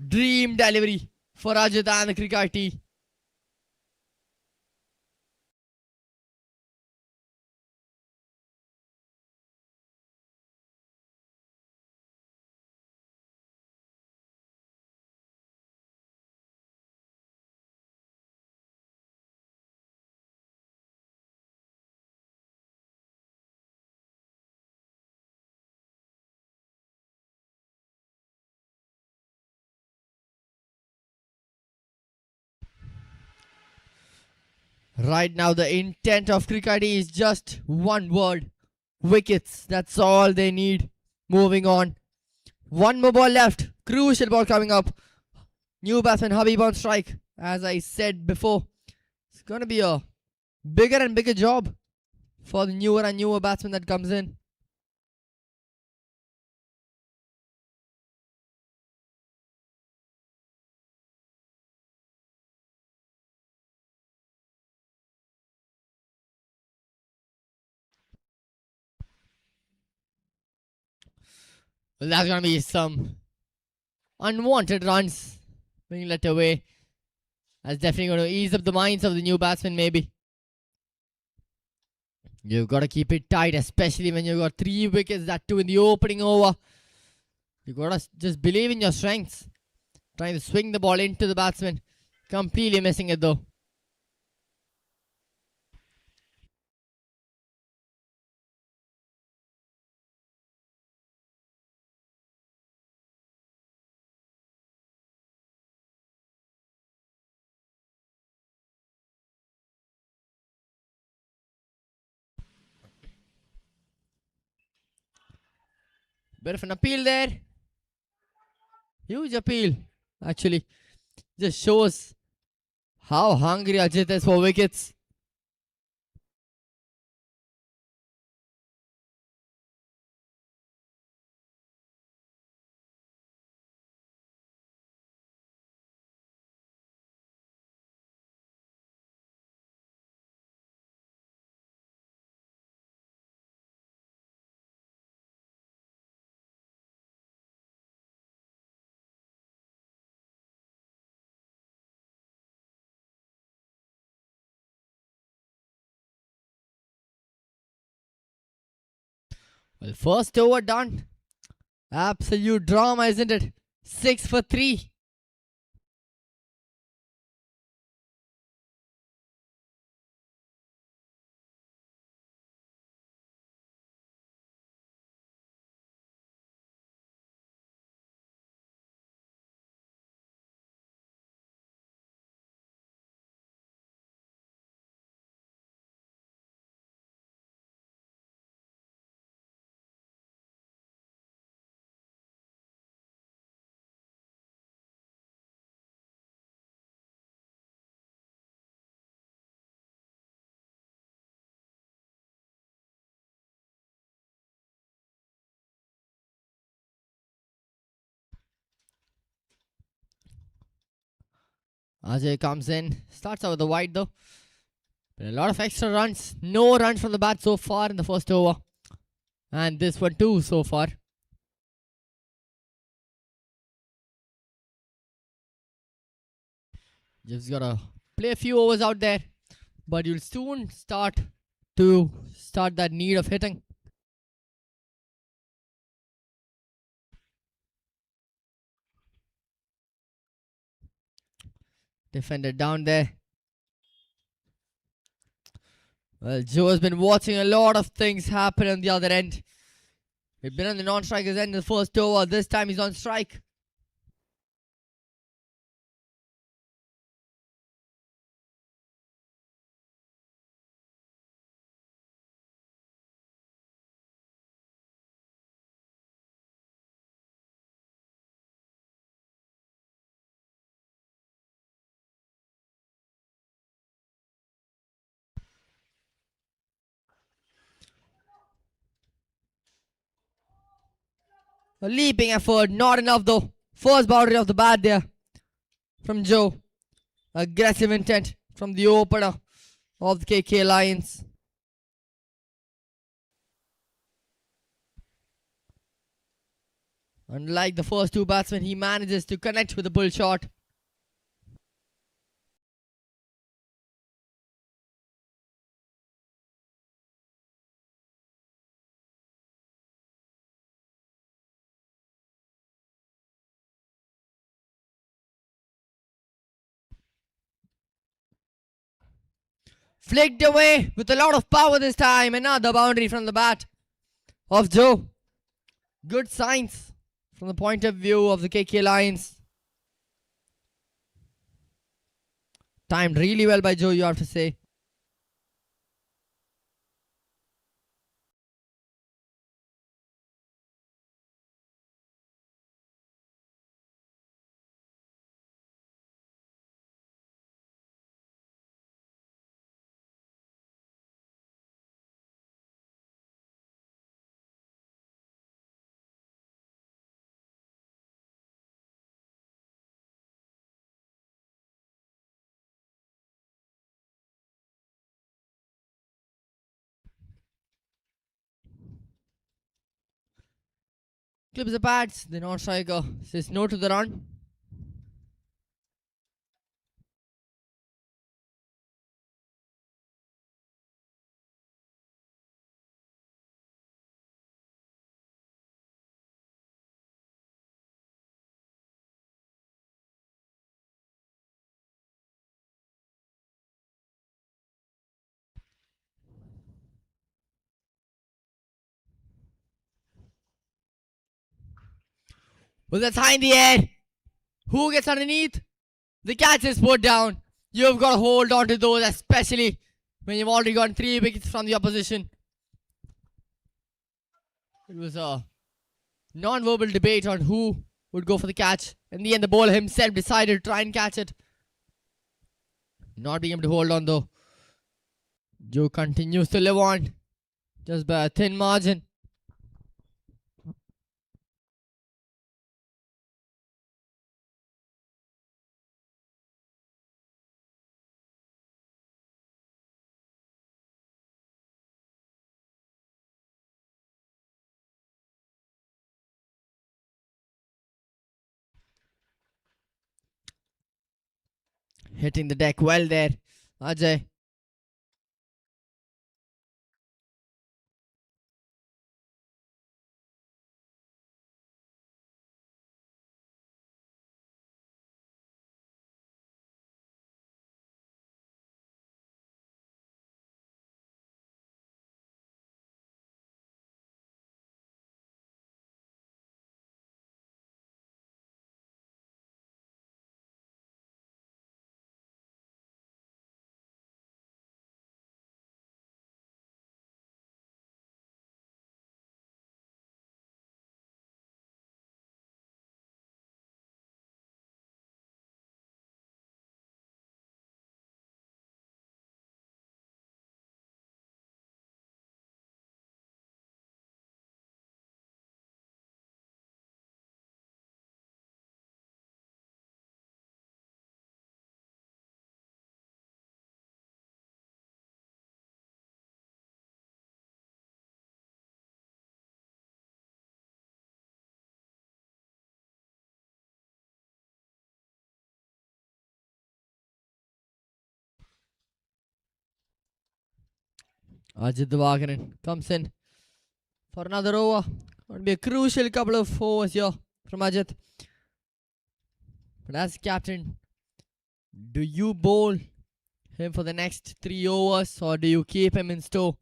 Dream delivery for Ajit and the Crick-IT. Right now, the intent of Crick-IT is just one word. Wickets. That's all they need. Moving on. 1 more ball left. Crucial ball coming up. New batsman Habib on strike. As I said before, it's going to be a bigger and bigger job for the newer and newer batsman that comes in. Well, that's going to be some unwanted runs being let away. That's definitely going to ease up the minds of the new batsmen, maybe. You've got to keep it tight, especially when you've got 3 wickets, that too in the opening over. You've got to just believe in your strengths. Trying to swing the ball into the batsman. Completely missing it though. Bit of an appeal there. Huge appeal, actually. Just shows how hungry Ajit is for wickets. Well, first over done. Absolute drama, isn't it? 6 for 3. Ajay comes in, starts out with the wide though. But a lot of extra runs. No runs from the bat so far in the first over. And this one too so far. Just gotta play a few overs out there. But you'll soon start that need of hitting. Defender down there. Well, Joe has been watching a lot of things happen on the other end. He's been on the non-striker's end in the first over. This time he's on strike. A leaping effort, not enough though. First boundary of the bat there from Joe. Aggressive intent from the opener of the KK Lions. Unlike the first two batsmen, he manages to connect with the bull shot. Flicked away with a lot of power this time. Another boundary from the bat of Joe. Good signs from the point of view of the KK Lions. Timed really well by Joe, you have to say. Clips the pads. The non-striker says no to the run. Well, that's high in the air. Who gets underneath? The catch is put down. You've got to hold on to those, especially when you've already gotten 3 wickets from the opposition. It was a non-verbal debate on who would go for the catch. In the end, the bowler himself decided to try and catch it. Not being able to hold on though. Joe continues to live on, just by a thin margin. Hitting the deck well there, Ajay. Ajit Divakaran comes in for another over. Going to be a crucial couple of overs here from Ajit. But as captain, do you bowl him for the next 3 overs or do you keep him in stow?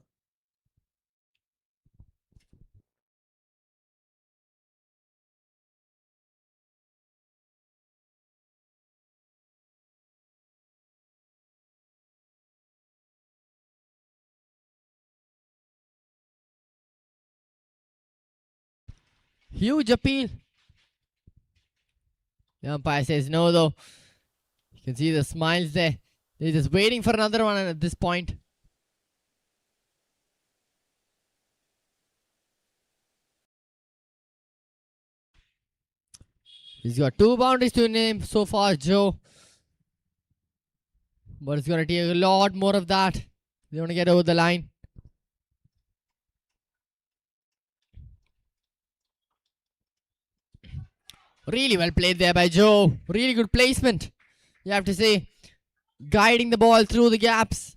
Huge appeal. The umpire says no though. You can see the smiles there. They're just waiting for another one at this point. He's got 2 boundaries to name so far, Joe. But it's going to take a lot more of that. They want to get over the line. Really well played there by Joe. Really good placement, you have to say. Guiding the ball through the gaps.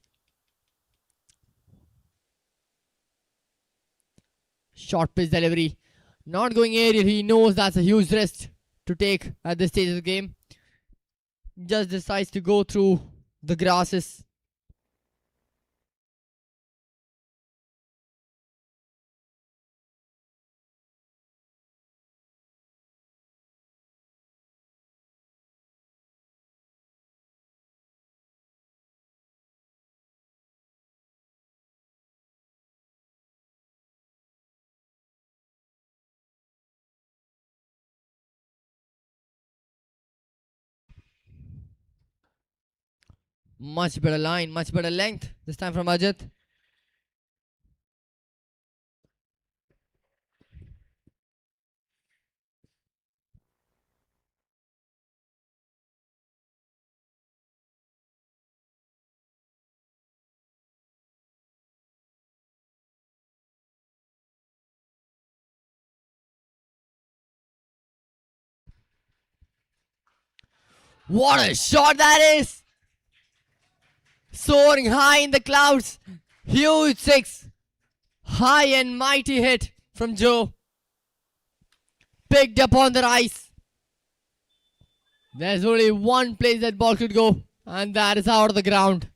Short pitch delivery. Not going aerial. He knows that's a huge risk to take at this stage of the game. Just decides to go through the grasses. Much better line, much better length. This time from Ajit. What a shot that is! Soaring high in the clouds. Huge 6. High and mighty hit from Joe. Picked up on the ice. There's only one place that ball could go, and that is out of the ground.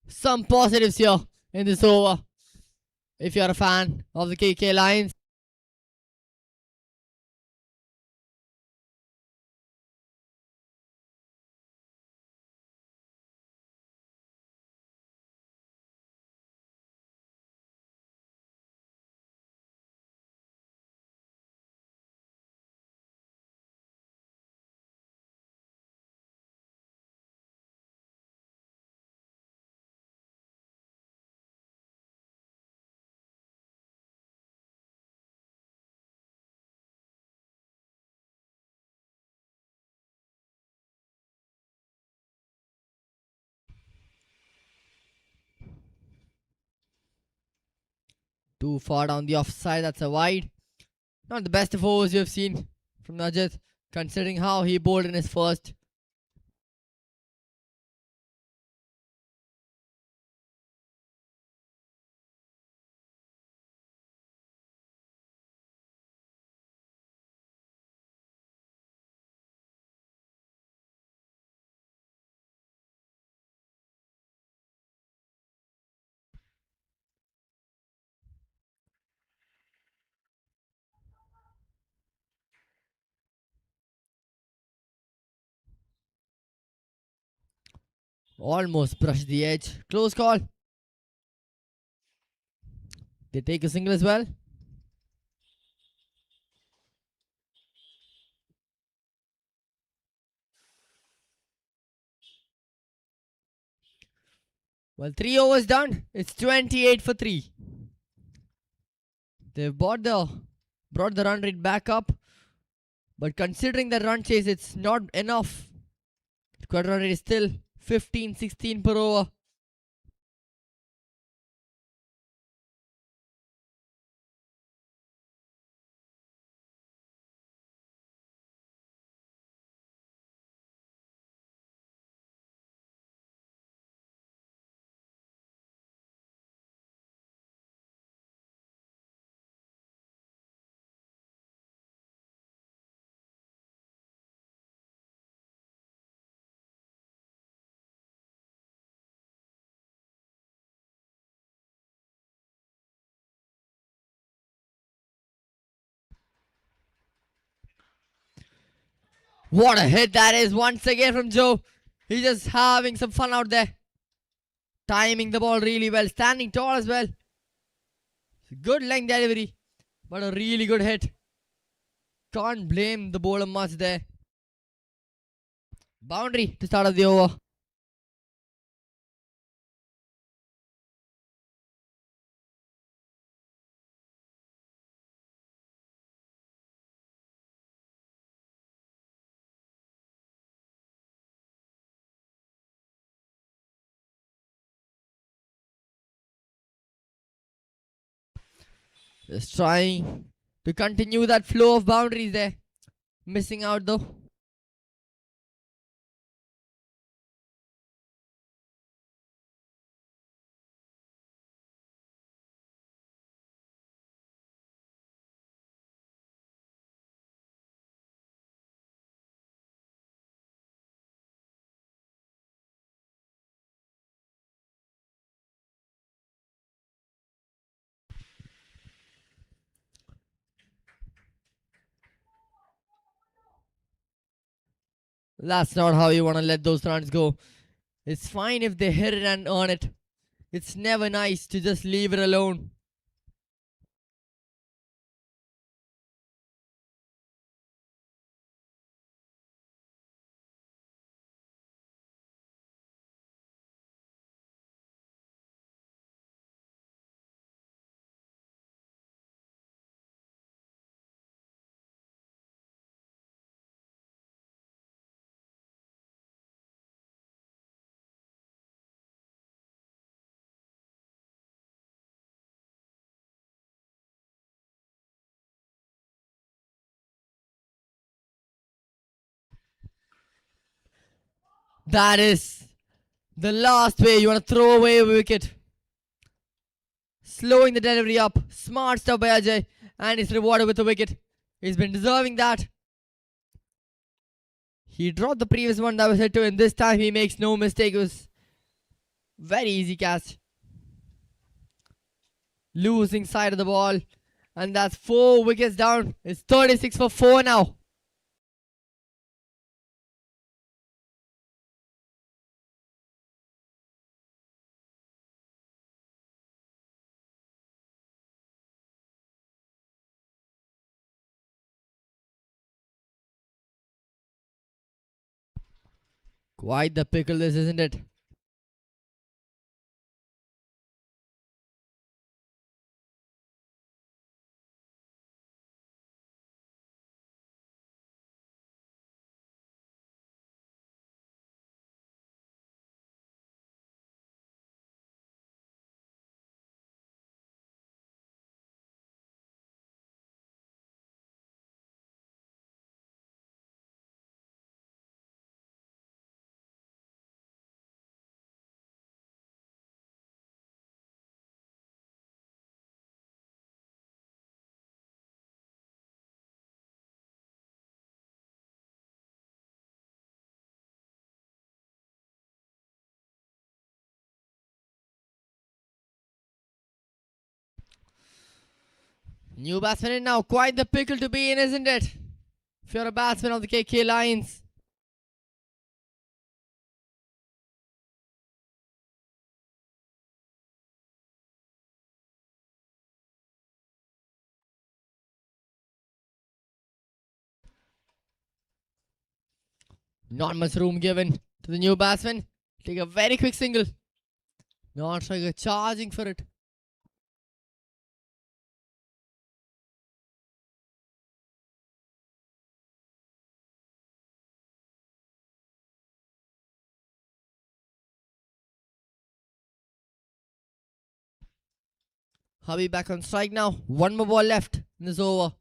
Some positives here in this over. If you're a fan of the KK Lions. Too far down the offside, that's a wide. Not the best of overs you've seen from Najat, considering how he bowled in his first. Almost brushed the edge. Close call. They take a single as well. Well, 3 overs done. It's 28 for 3. They've brought the run rate back up. But considering the run chase, it's not enough. The squad run rate is still 15-16 per over. What a hit that is once again from Joe. He's just having some fun out there. Timing the ball really well. Standing tall as well. Good length delivery. But a really good hit. Can't blame the bowler much there. Boundary to start off the over. Just trying to continue that flow of boundaries there. Missing out though. That's not how you want to let those runs go. It's fine if they hit it and earn it. It's never nice to just leave it alone. That is the last way you want to throw away a wicket. Slowing the delivery up. Smart stuff by Ajay. And he's rewarded with a wicket. He's been deserving that. He dropped the previous one that was hit to him. This time he makes no mistake. It was very easy catch. Losing side of the ball. And that's 4 wickets down. It's 36 for 4 now. Quite the pickle this, isn't it? New batsman in now. Quite the pickle to be in, isn't it? If you're a batsman of the KK Lions. Not much room given to the new batsman. Take a very quick single. Non-striker charging for it. Habib back on strike now. One more ball left in this over.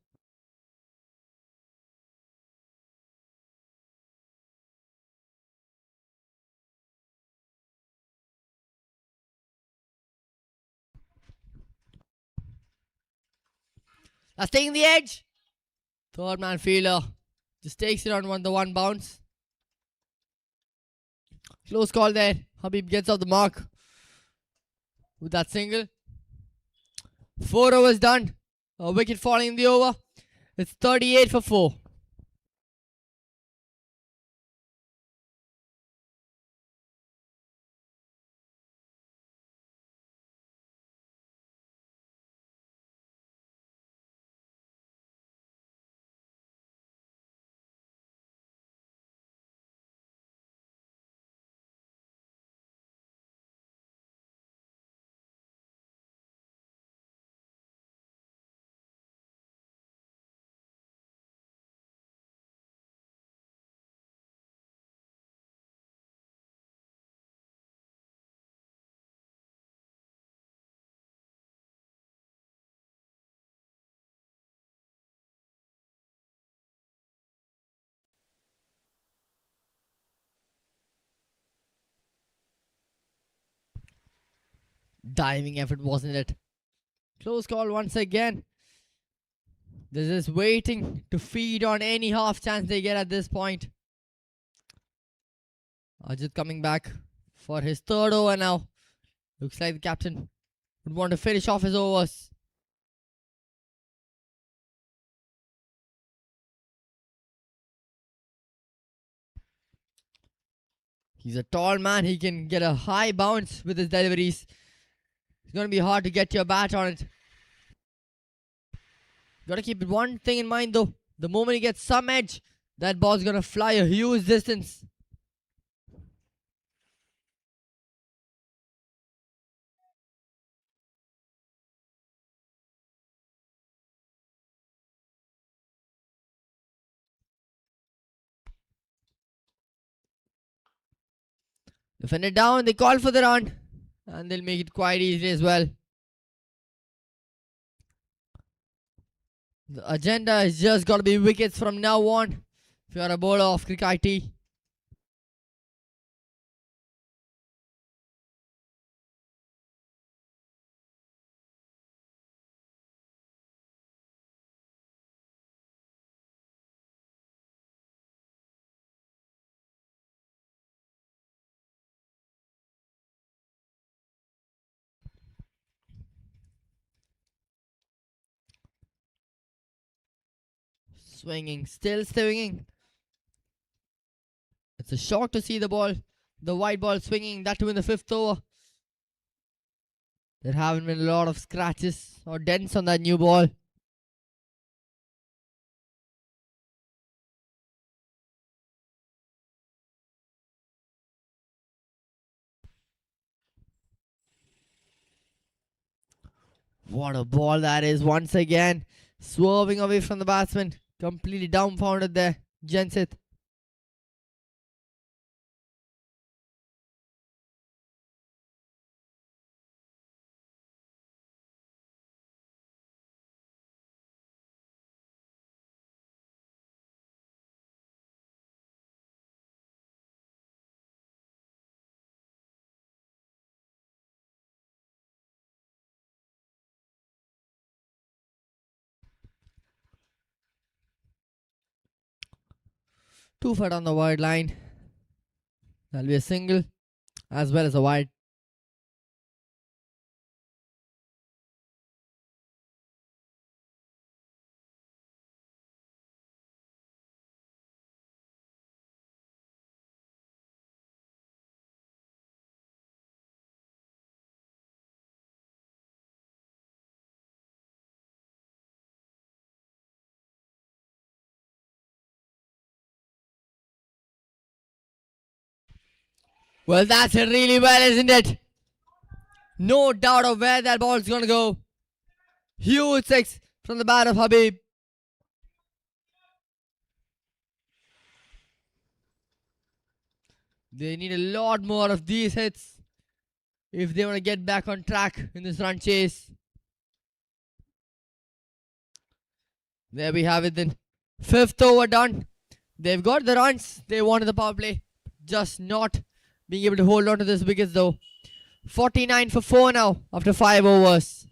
That's taking the edge. Third man fielder just takes it on the one bounce. Close call there. Habib gets off the mark with that single. 4 overs done. A wicket falling in the over. It's 38 for 4. Diving effort, wasn't it? Close call once again. They're just waiting to feed on any half chance they get at this point. Ajit coming back for his third over now. Looks like the captain would want to finish off his overs. He's a tall man. He can get a high bounce with his deliveries. It's going to be hard to get your bat on it. Got to keep one thing in mind though. The moment he gets some edge, that ball's going to fly a huge distance. Defender down, they call for the run. And they'll make it quite easy as well. The agenda is just got to be wickets from now on. If you're a bowler of Crick-IT. Swinging, still swinging. It's a shock to see the white ball swinging, that too in the fifth over. There haven't been a lot of scratches or dents on that new ball. What a ball that is once again. Swerving away from the batsman. Completely dumbfounded there. Jensith. Two foot on the wide line. That'll be a single as well as a wide. Well, that's it really well, isn't it? No doubt of where that ball's gonna go. Huge six from the bat of Habib. They need a lot more of these hits if they want to get back on track in this run chase. There we have it then. Fifth over done. They've got the runs they wanted the power play. Just not being able to hold on to this wickets though. 49 for 4 now after 5 overs.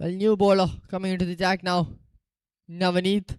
Well, new bowler coming into the attack now. Navaneeth.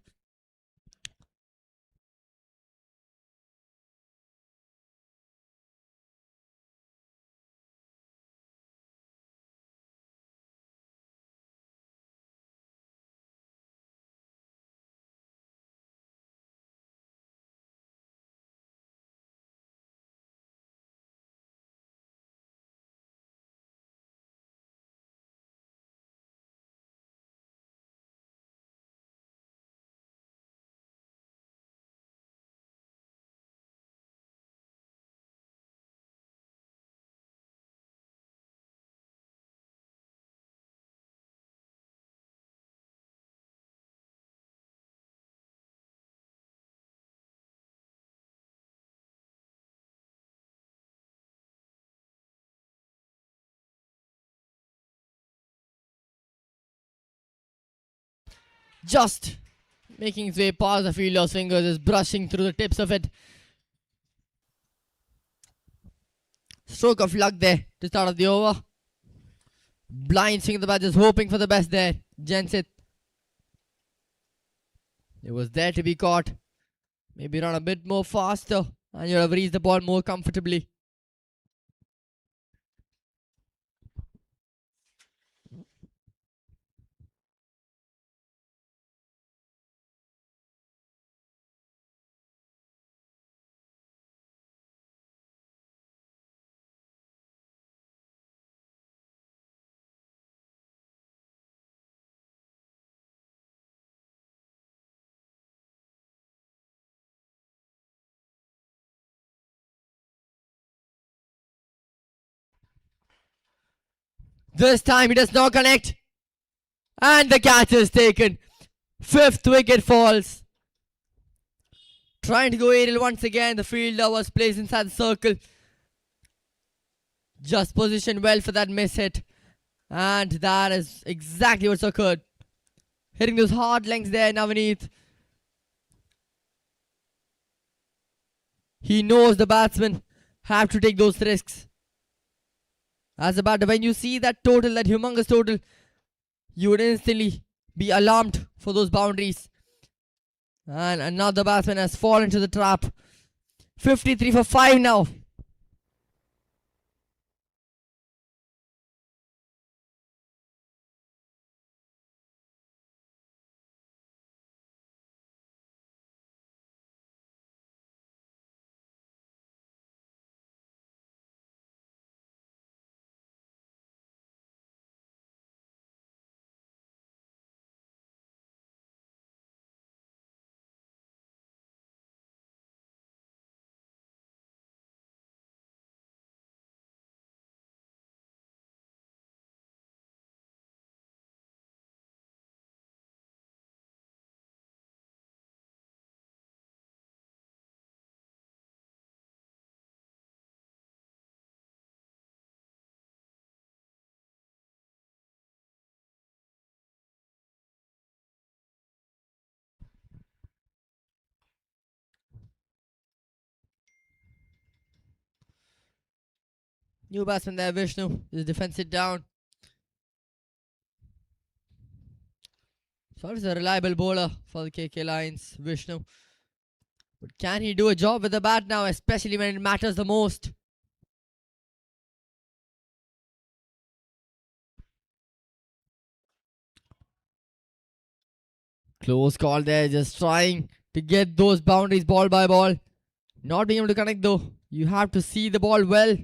Just making its way past the fielder's fingers, is brushing through the tips of it. Stroke of luck there to start off the over. Blind swing of the bat, just hoping for the best there. Jenseth. It was there to be caught. Maybe run a bit more faster and you'll have reached the ball more comfortably. This time he does not connect. And the catch is taken. Fifth wicket falls. Trying to go aerial once again. The fielder was placed inside the circle. Just positioned well for that miss hit. And that is exactly what's occurred. Hitting those hard lengths there, Navaneeth. He knows the batsmen have to take those risks. As a batter, when you see that total, that humongous total, you would instantly be alarmed for those boundaries. And another batsman has fallen into the trap. 53 for 5 now. New batsman there, Vishnu. Just defends it down. So it's a reliable bowler for the KK Lions, Vishnu. But can he do a job with the bat now, especially when it matters the most? Close call there, just trying to get those boundaries ball by ball. Not being able to connect though. You have to see the ball well.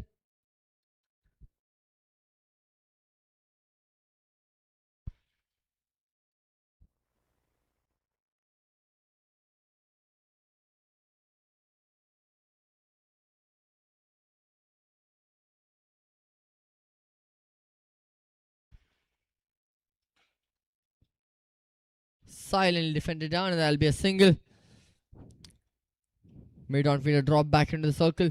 Silently defended down, and that'll be a single. Mid-on fielder drop back into the circle.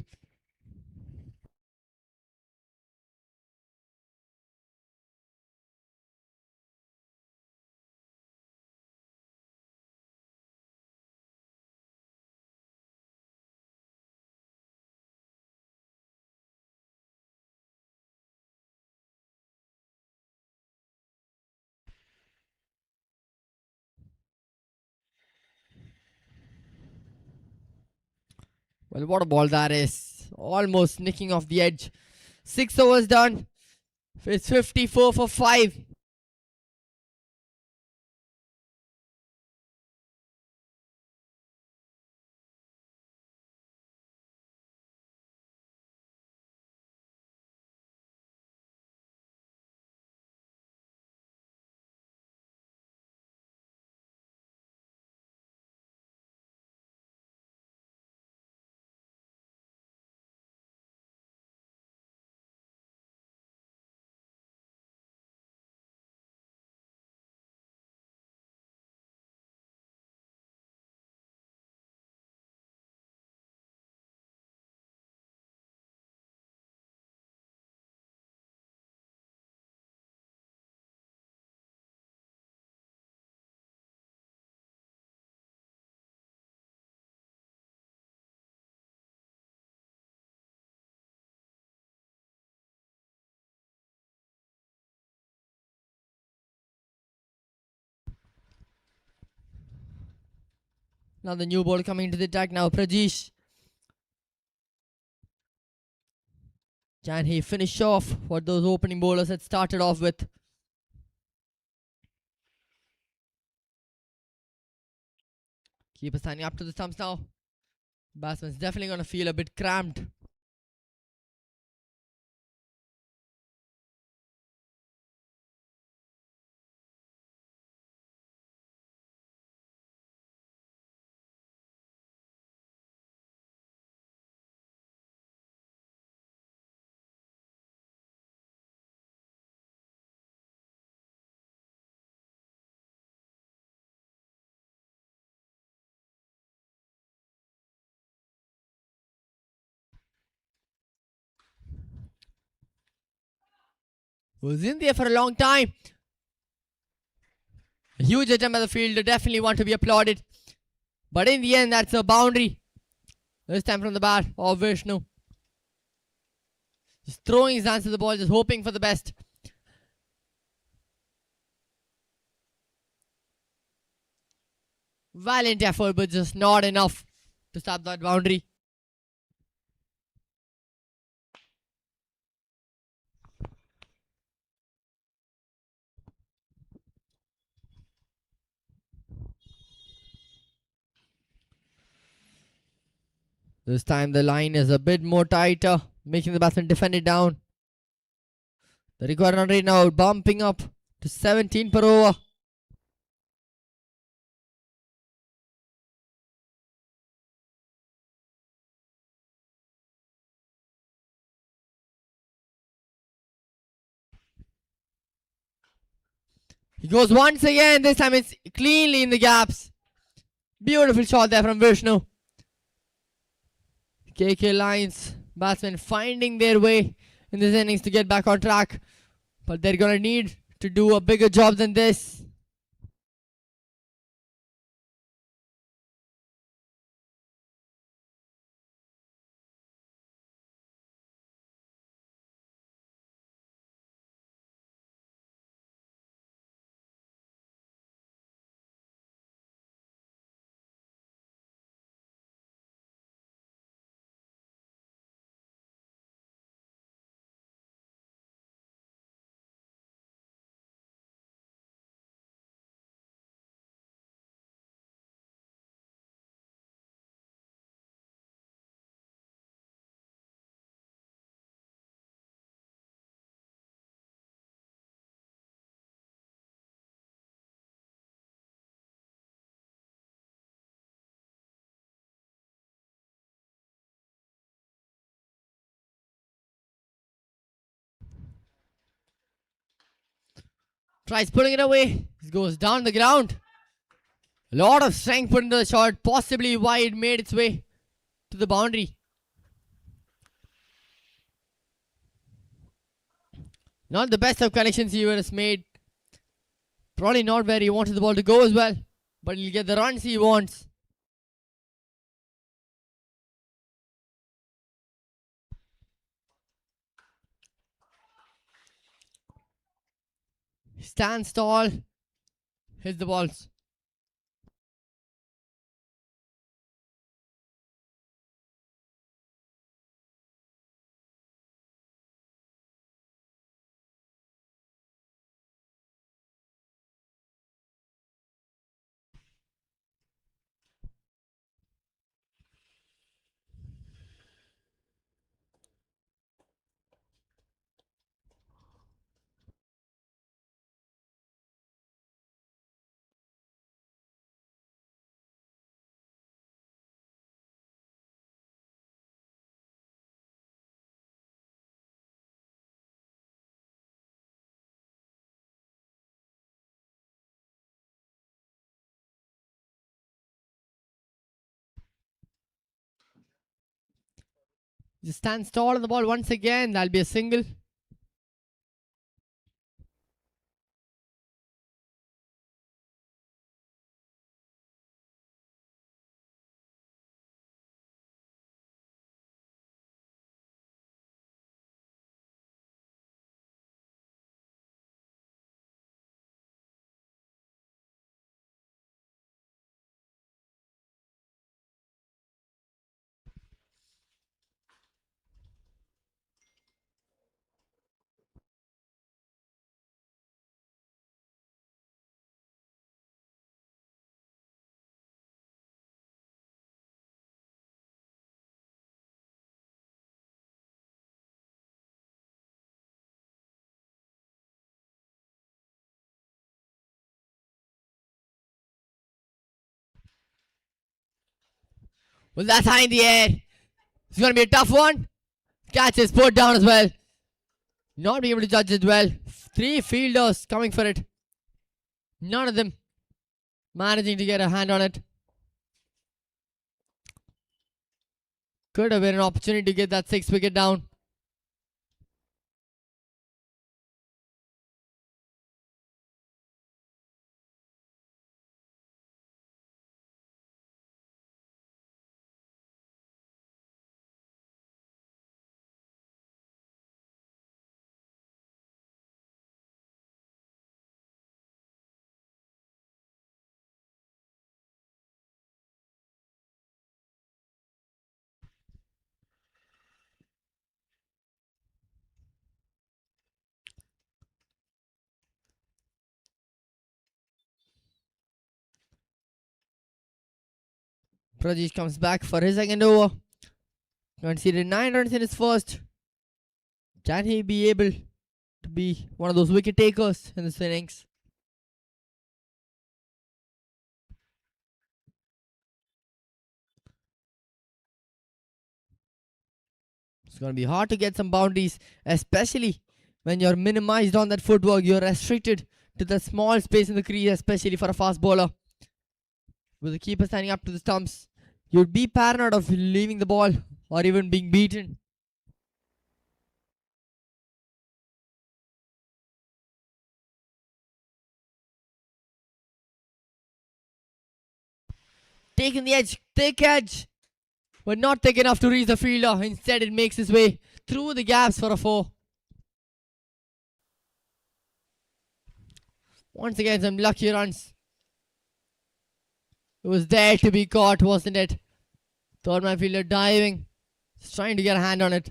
Well, what a ball that is. Almost nicking off the edge. 6 overs done. It's 54 for 5. Now the new ball coming into the attack now. Prajesh. Can he finish off what those opening bowlers had started off with? Keeper standing up to the stumps now. Batsman's definitely going to feel a bit cramped. Was in there for a long time. A huge attempt by the fielder, definitely want to be applauded. But in the end, that's a boundary. This time from the bat of Vishnu. Just throwing his hands to the ball, just hoping for the best. Valiant effort, but just not enough to stop that boundary. This time the line is a bit more tighter, making the batsman defend it down. The required run rate now bumping up to 17 per over. He goes once again. This time it's cleanly in the gaps. Beautiful shot there from Vishnu. KK Lions batsmen finding their way in this innings to get back on track. But they're going to need to do a bigger job than this. Tries pulling it away. It goes down the ground. A lot of strength put into the shot. Possibly why it made its way to the boundary. Not the best of connections he has made. Probably not where he wanted the ball to go as well. But he'll get the runs he wants. He stands tall. Hits the balls. Just stands tall on the ball once again. That'll be a single. Well, that's high in the air. It's going to be a tough one. Catch is put down as well. Not being able to judge it well. 3 fielders coming for it. None of them managing to get a hand on it. Could have been an opportunity to get that 6th wicket down. Prajesh comes back for his second over. Conceded 9 runs in his first. Can he be able to be one of those wicket takers in this innings? It's going to be hard to get some boundaries, especially when you're minimized on that footwork. You're restricted to the small space in the crease, especially for a fast bowler. With the keeper standing up to the stumps, you'd be paranoid of leaving the ball or even being beaten. Taking the edge, thick edge, but not thick enough to reach the fielder. Instead, it makes its way through the gaps for a 4. Once again, some lucky runs. It was there to be caught, wasn't it? Third man fielder diving, just trying to get a hand on it.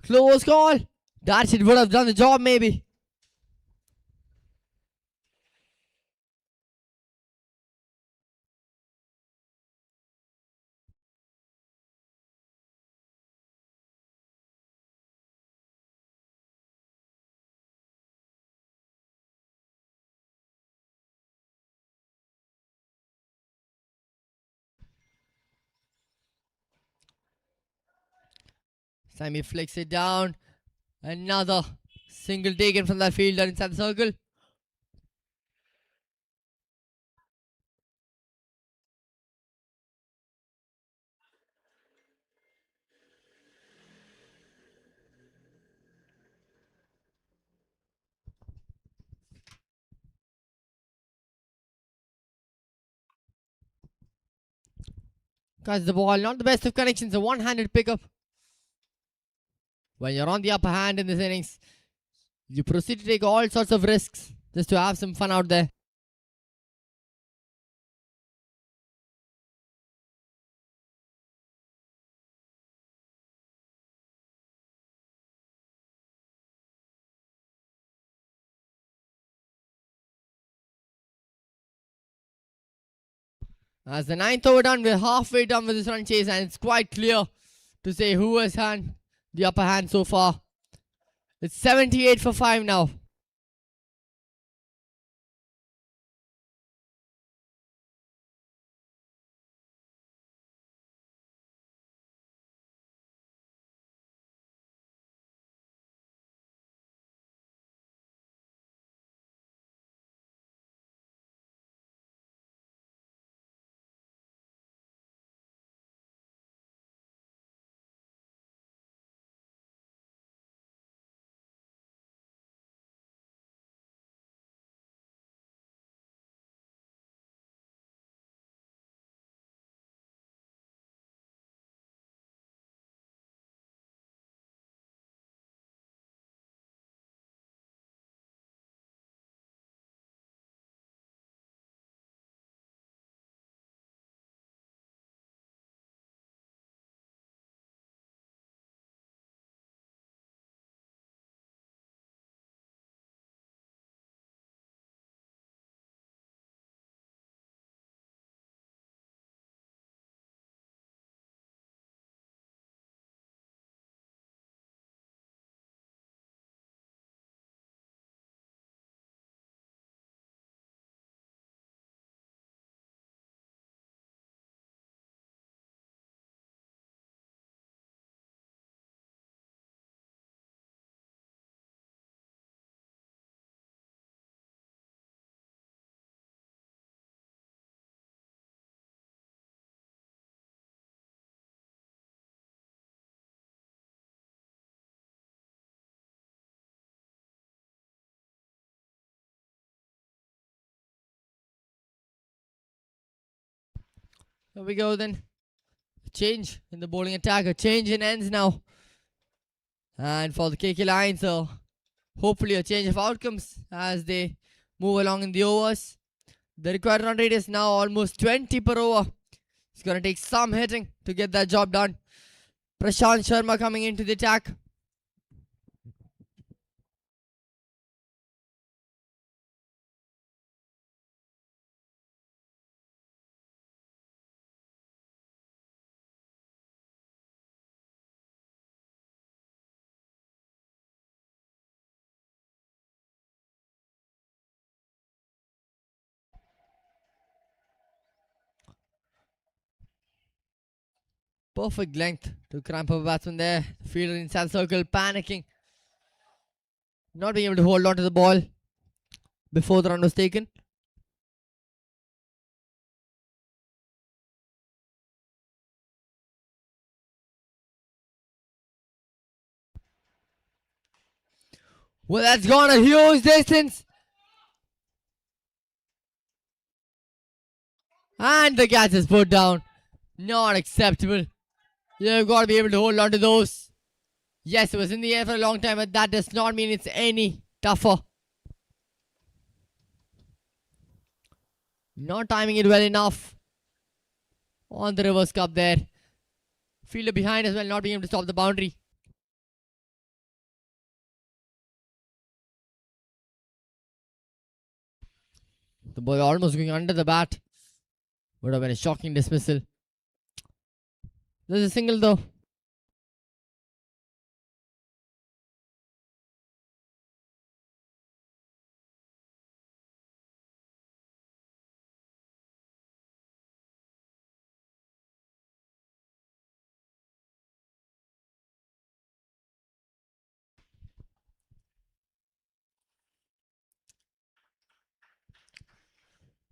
Close call. That shit would have done the job, maybe. Sammy flicks it down. Another single taken from that fielder inside the circle. Catches the ball. Not the best of connections. A one-handed pickup. When you're on the upper hand in this innings, you proceed to take all sorts of risks just to have some fun out there. As the 9th over done, we're halfway done with this run chase, and it's quite clear to say who has had the upper hand so far. It's 78 for 5 now. Here we go then. Change in the bowling attack. A change in ends now. And for the KK line, so hopefully a change of outcomes as they move along in the overs. The required run rate is now almost 20 per over. It's going to take some hitting to get that job done. Prashant Sharma coming into the attack. Perfect length to cramp up a batsman there. The fielder inside the circle panicking. Not being able to hold on to the ball before the run was taken. Well, that's gone a huge distance. And the catch is put down. Not acceptable. You've got to be able to hold on to those. Yes, it was in the air for a long time, but that does not mean it's any tougher. Not timing it well enough. On the reverse cup there. Fielder behind as well, not being able to stop the boundary. The ball almost going under the bat. Would have been a shocking dismissal. There's a single though.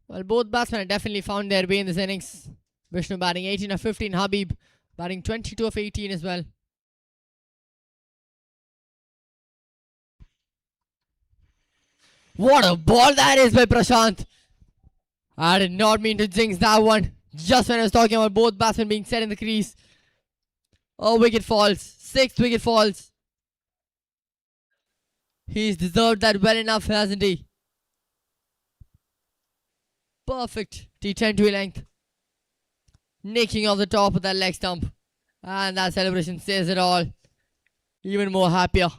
Well, both batsmen have definitely found their way in this innings. Vishnu batting 18 of 15, Habib batting 22 of 18 as well. What a ball that is by Prashant. I did not mean to jinx that one. Just when I was talking about both batsmen being set in the crease. Oh, wicket falls. 6th wicket falls. He's deserved that well enough, hasn't he? Perfect T20 length. Nicking off the top of that leg stump. And that celebration says it all. Even more happier.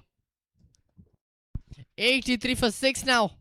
83 for 6 now.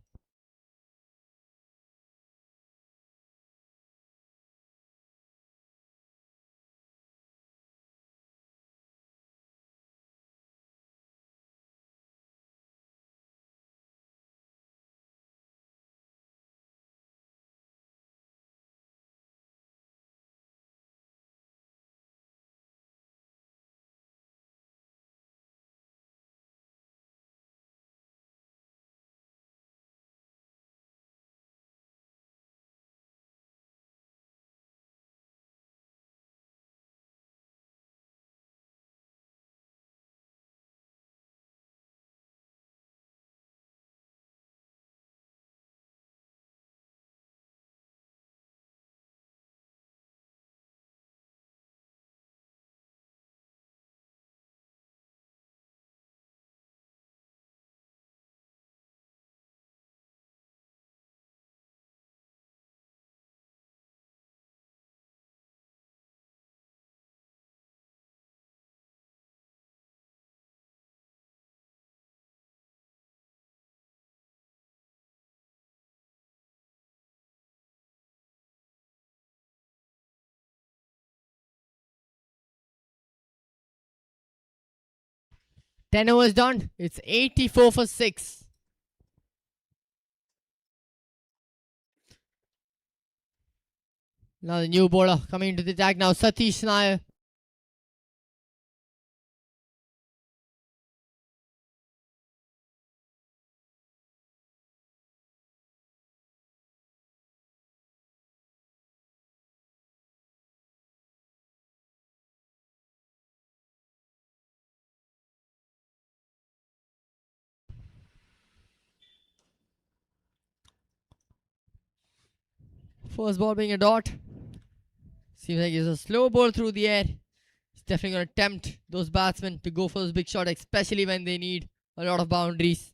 Ten overs done. It's 84 for 6. Now the new bowler coming into the attack now. Satish Nair. First ball being a dot. Seems like it's a slow ball through the air. It's definitely going to tempt those batsmen to go for those big shots, especially when they need a lot of boundaries.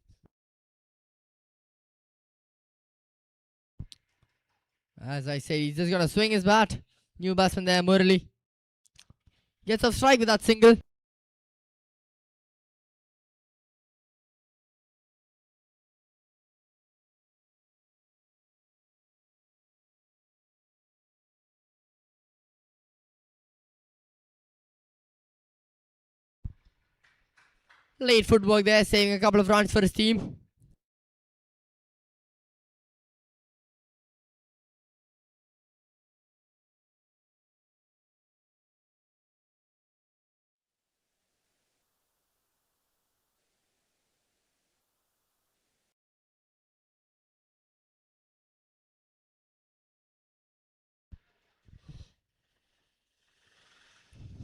As I said, he's just going to swing his bat. New batsman there, Murali. Gets a strike with that single. Late footwork there, saving a couple of runs for his team.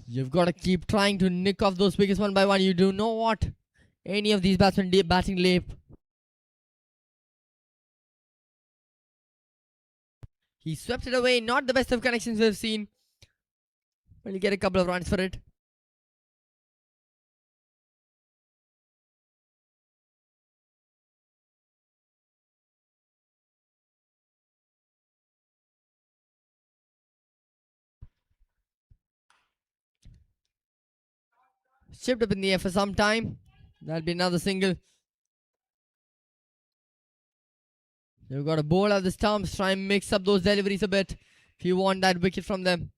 You've got to keep trying to nick off those wickets one by one. You do not want any of these batsmen batting late. He swept it away. Not the best of connections we've seen. But you get a couple of runs for it. Chipped up in the air for some time. That'll be another single. You've got to bowl out the stumps. Try and mix up those deliveries a bit if you want that wicket from them.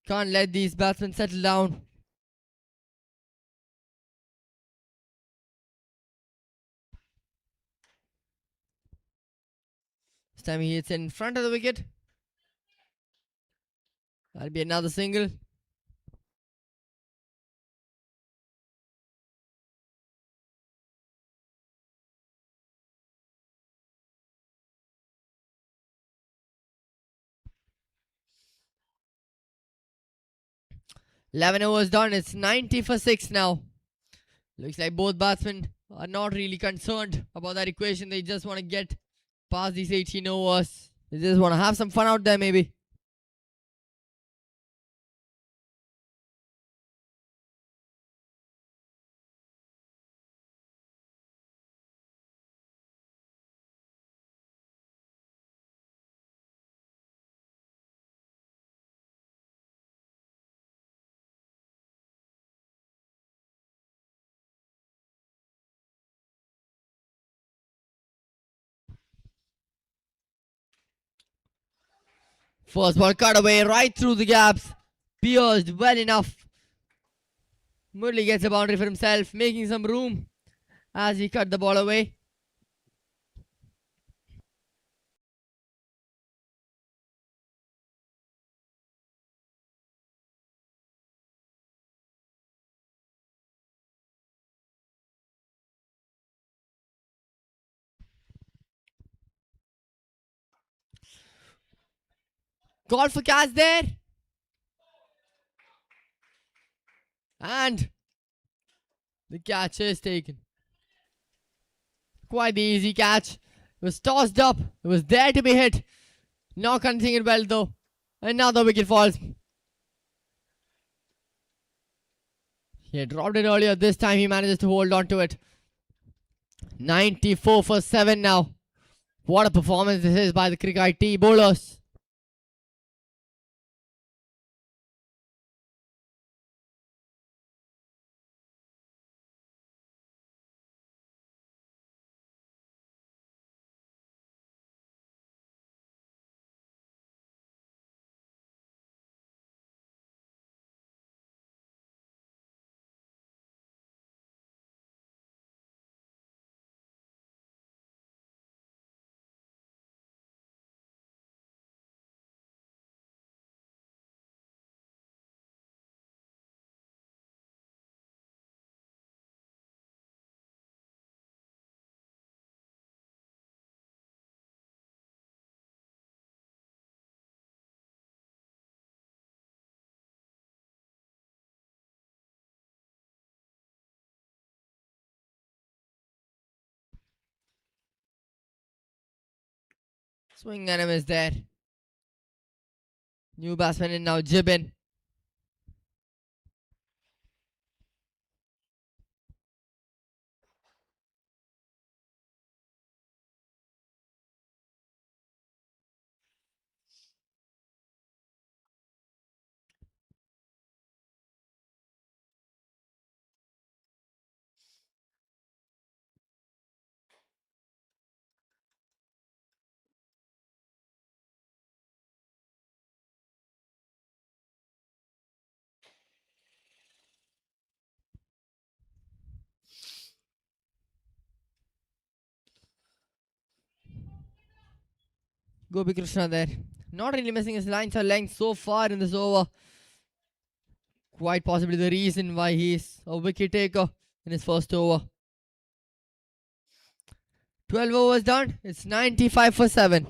Can't let these batsmen settle down. This time he hits in front of the wicket. That'll be another single. Eleven overs done. It's 90 for 6 now. Looks like both batsmen are not really concerned about that equation. They just want to get past these 18 overs. They just want to have some fun out there, maybe. First ball cut away right through the gaps. Pierced well enough. Murli gets a boundary for himself, making some room as he cut the ball away. Call for catch there. And the catch is taken. Quite the easy catch. It was tossed up. It was there to be hit. Not connecting it well though. Another wicket falls. He had dropped it earlier. This time he manages to hold on to it. 94 for 7 now. What a performance this is by the Crick-IT bowlers. Swing and a miss there. New batsman in now, Jibin. Gopi Krishna there. Not really missing his lines or length so far in this over. Quite possibly the reason why he's a wicket taker in his first over. 12 overs done. It's 95 for 7.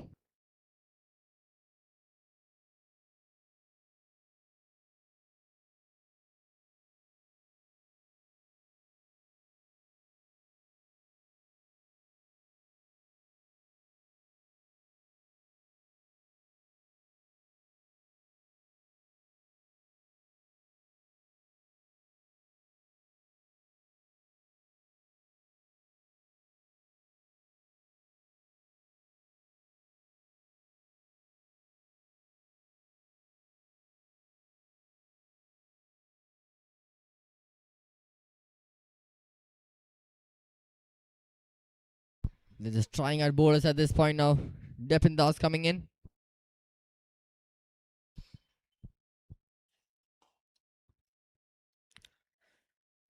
They're just trying out bowlers at this point now. Depin Das coming in.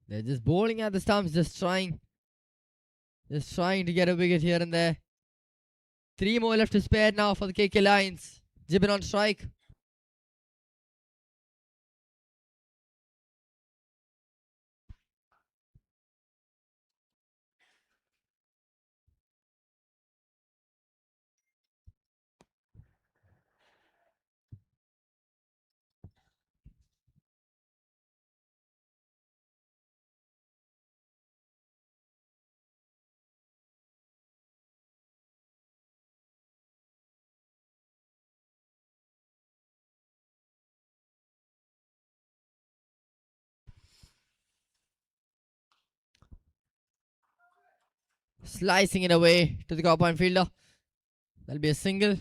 They're just bowling at the stumps, just trying to get a wicket here and there. 3 more left to spare now for the KK Lions. Jibin on strike. Slicing it away to the cover point fielder. That'll be a single.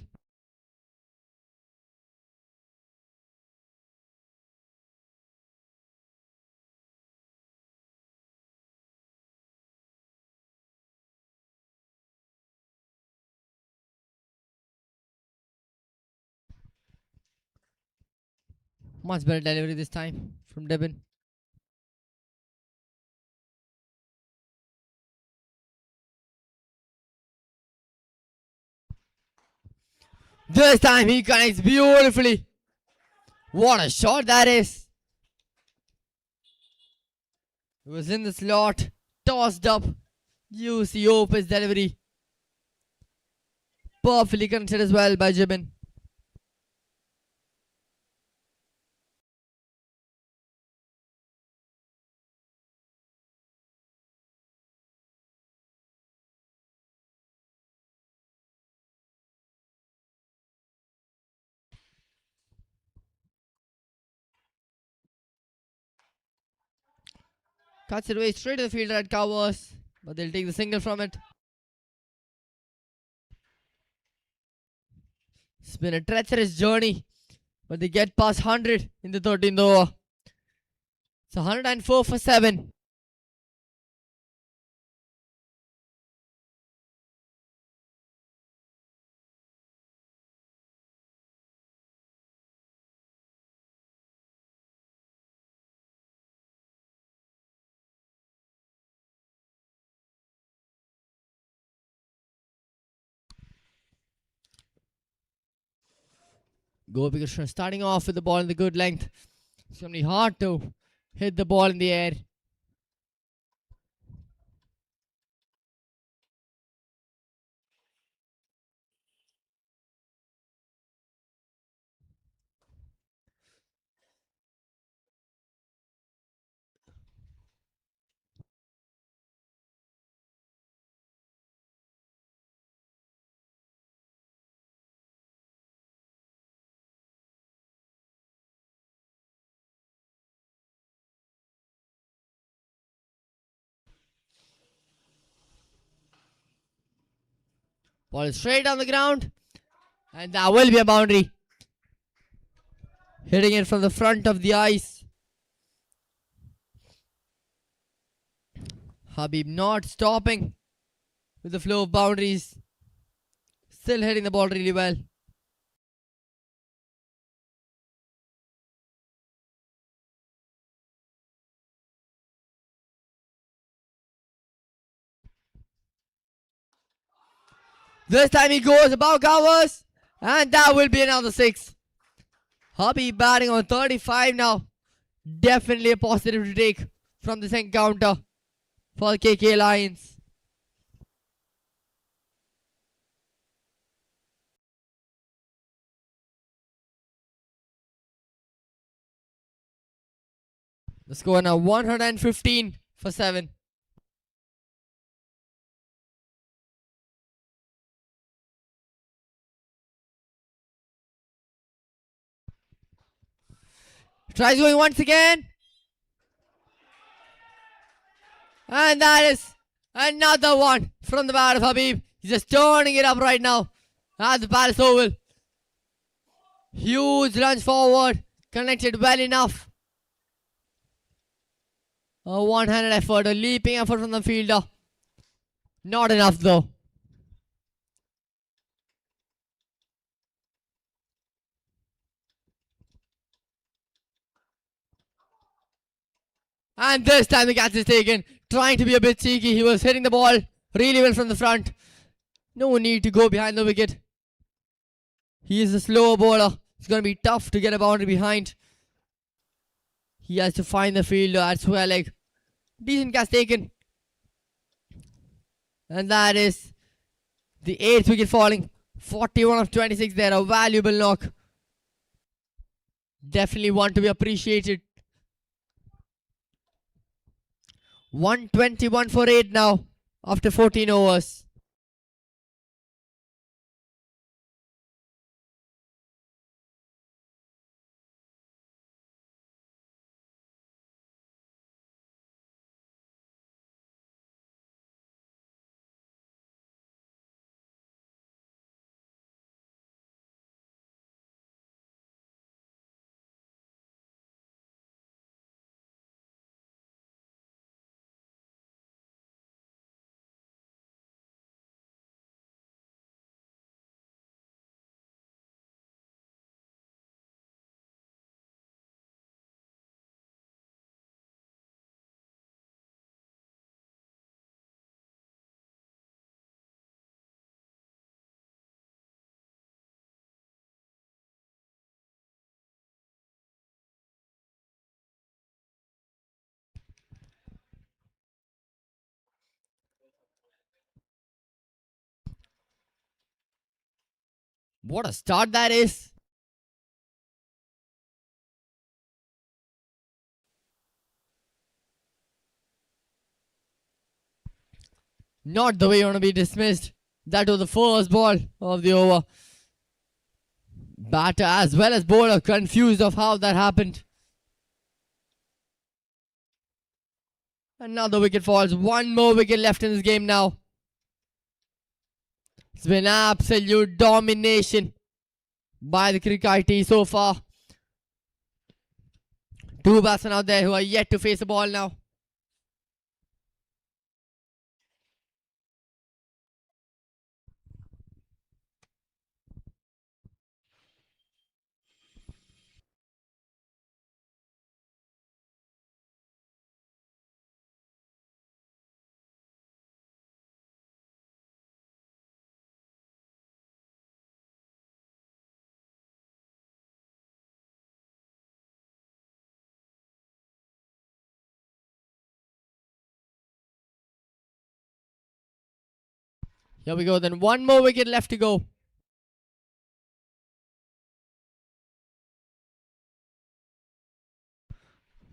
Much better delivery this time from Devin. This time he connects beautifully. What a shot that is. It was in the slot. Tossed up. Use the Opus delivery. Perfectly connected as well by Jibin. Cuts it away straight to the fielder at covers. But they'll take the single from it. It's been a treacherous journey. But they get past 100 in the 13th over. It's 104 for 7. Gopi Krishna starting off with the ball in the good length. It's going to be hard to hit the ball in the air. Ball is straight on the ground. And that will be a boundary. Hitting it from the front of the ice. Habib not stopping with the flow of boundaries. Still hitting the ball really well. This time he goes above covers. And that will be another 6. Habib batting on 35 now. Definitely a positive to take from this encounter for the KK Lions. The score now 115 for 7. Tries going once again. And that is another one from the bat of Habib. He's just turning it up right now at the Palace Oval. Huge lunge forward. Connected well enough. A one-handed effort, a leaping effort from the fielder. Not enough though. And this time the catch is taken. Trying to be a bit cheeky. He was hitting the ball really well from the front. No need to go behind the wicket. He is a slower bowler. It's going to be tough to get a boundary behind. He has to find the fielder at square leg. Decent catch taken. And that is the 8th wicket falling. 41 of 26 there. A valuable knock. Definitely one to be appreciated. 121 for 8 now after 14 overs. What a start that is. Not the way you want to be dismissed. That was the first ball of the over. Batter as well as bowler confused of how that happened. Another wicket falls. One more wicket left in this game now. It's been absolute domination by the Crick-IT so far. 2 batsmen out there who are yet to face the ball now. Here we go then. One more wicket left to go.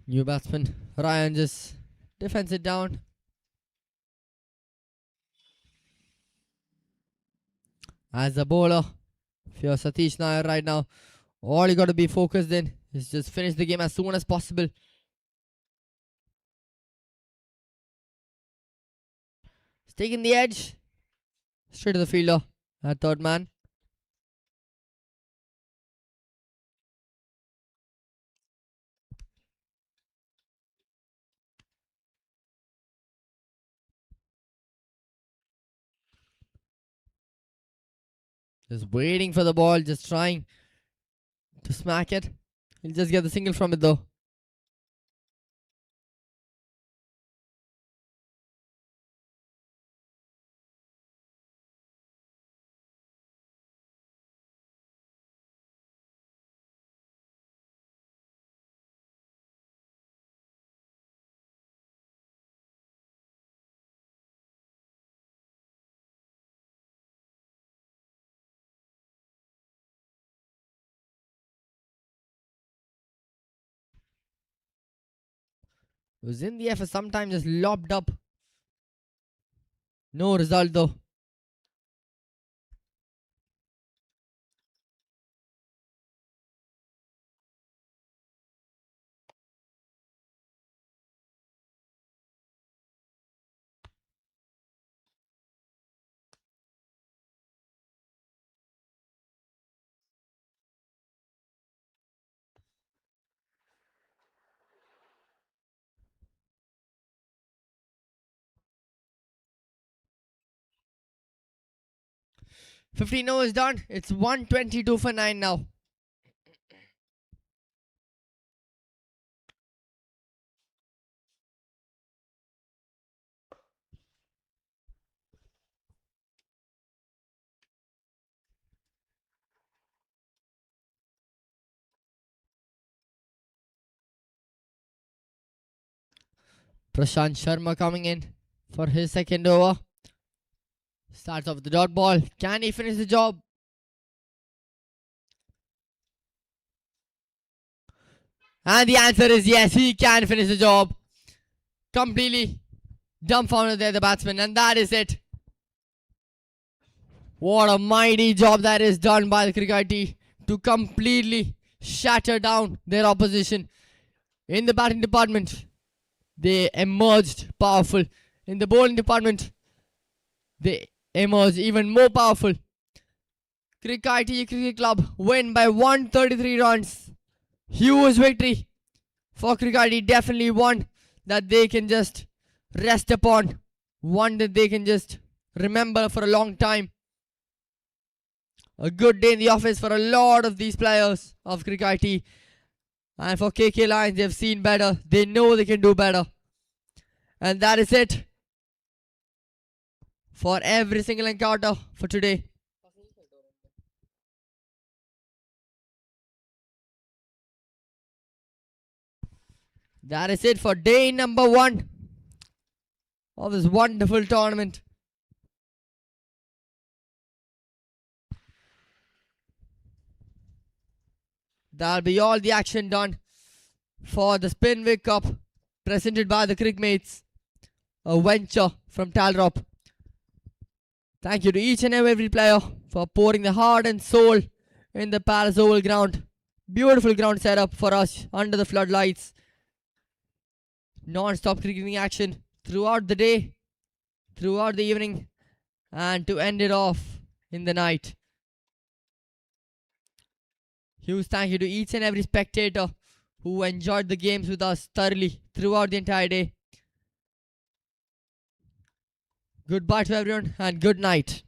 New batsman. Ryan just defends it down. As a bowler, if you're Satish Nair right now, all you got to be focused in is just finish the game as soon as possible. It's taking the edge. Straight to the fielder. A third man. Just waiting for the ball, just trying to smack it. He'll just get the single from it though. It was in the air for some time, just lobbed up. No result though. $15 is done. It's 122 for 9 now. Prashant Sharma coming in for his second over. Starts off with the dot ball. Can he finish the job? And the answer is yes, he can finish the job. Completely dumbfounded there, the batsman, and that is it. What a mighty job that is done by the Crick-IT to completely shatter down their opposition. In the batting department, they emerged powerful. In the bowling department, they emerged even more powerful. Crick-IT Cricket Club win by 133 runs. Huge victory for Crick-IT. Definitely one that they can just rest upon. One that they can just remember for a long time. A good day in the office for a lot of these players of Crick-IT. And for KK Lions, they've seen better. They know they can do better. And that is it for every single encounter for today. That is it for day number 1 of this wonderful tournament. That'll be all the action done for the Spinvic Cup presented by the Cricmates, a venture from Talrop. Thank you to each and every player for pouring their heart and soul in the Palace Oval ground. Beautiful ground setup for us under the floodlights. Non-stop cricketing action throughout the day, throughout the evening, and to end it off in the night. Huge thank you to each and every spectator who enjoyed the games with us thoroughly throughout the entire day. Goodbye to everyone and good night.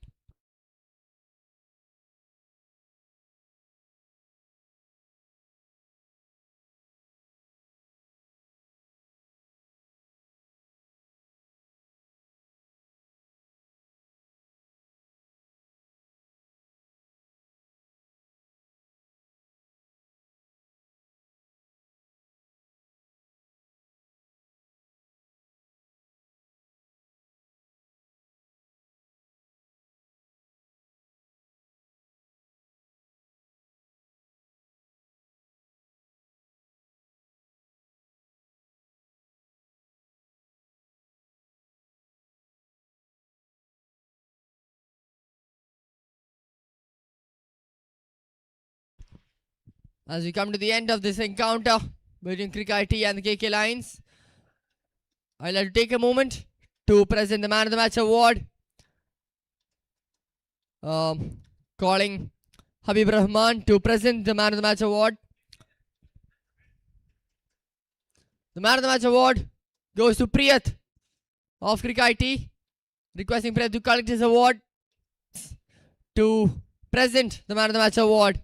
As we come to the end of this encounter between Crick-IT and the KK Lions, I'd like to take a moment to present the Man of the Match award. calling Habib Rahman to present the Man of the Match award. The Man of the Match award goes to Priyat of Crick-IT. Requesting Priyat to collect his award to present the Man of the Match award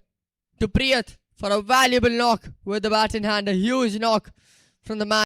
to Priyat for a valuable knock with the bat in hand. A huge knock from the man.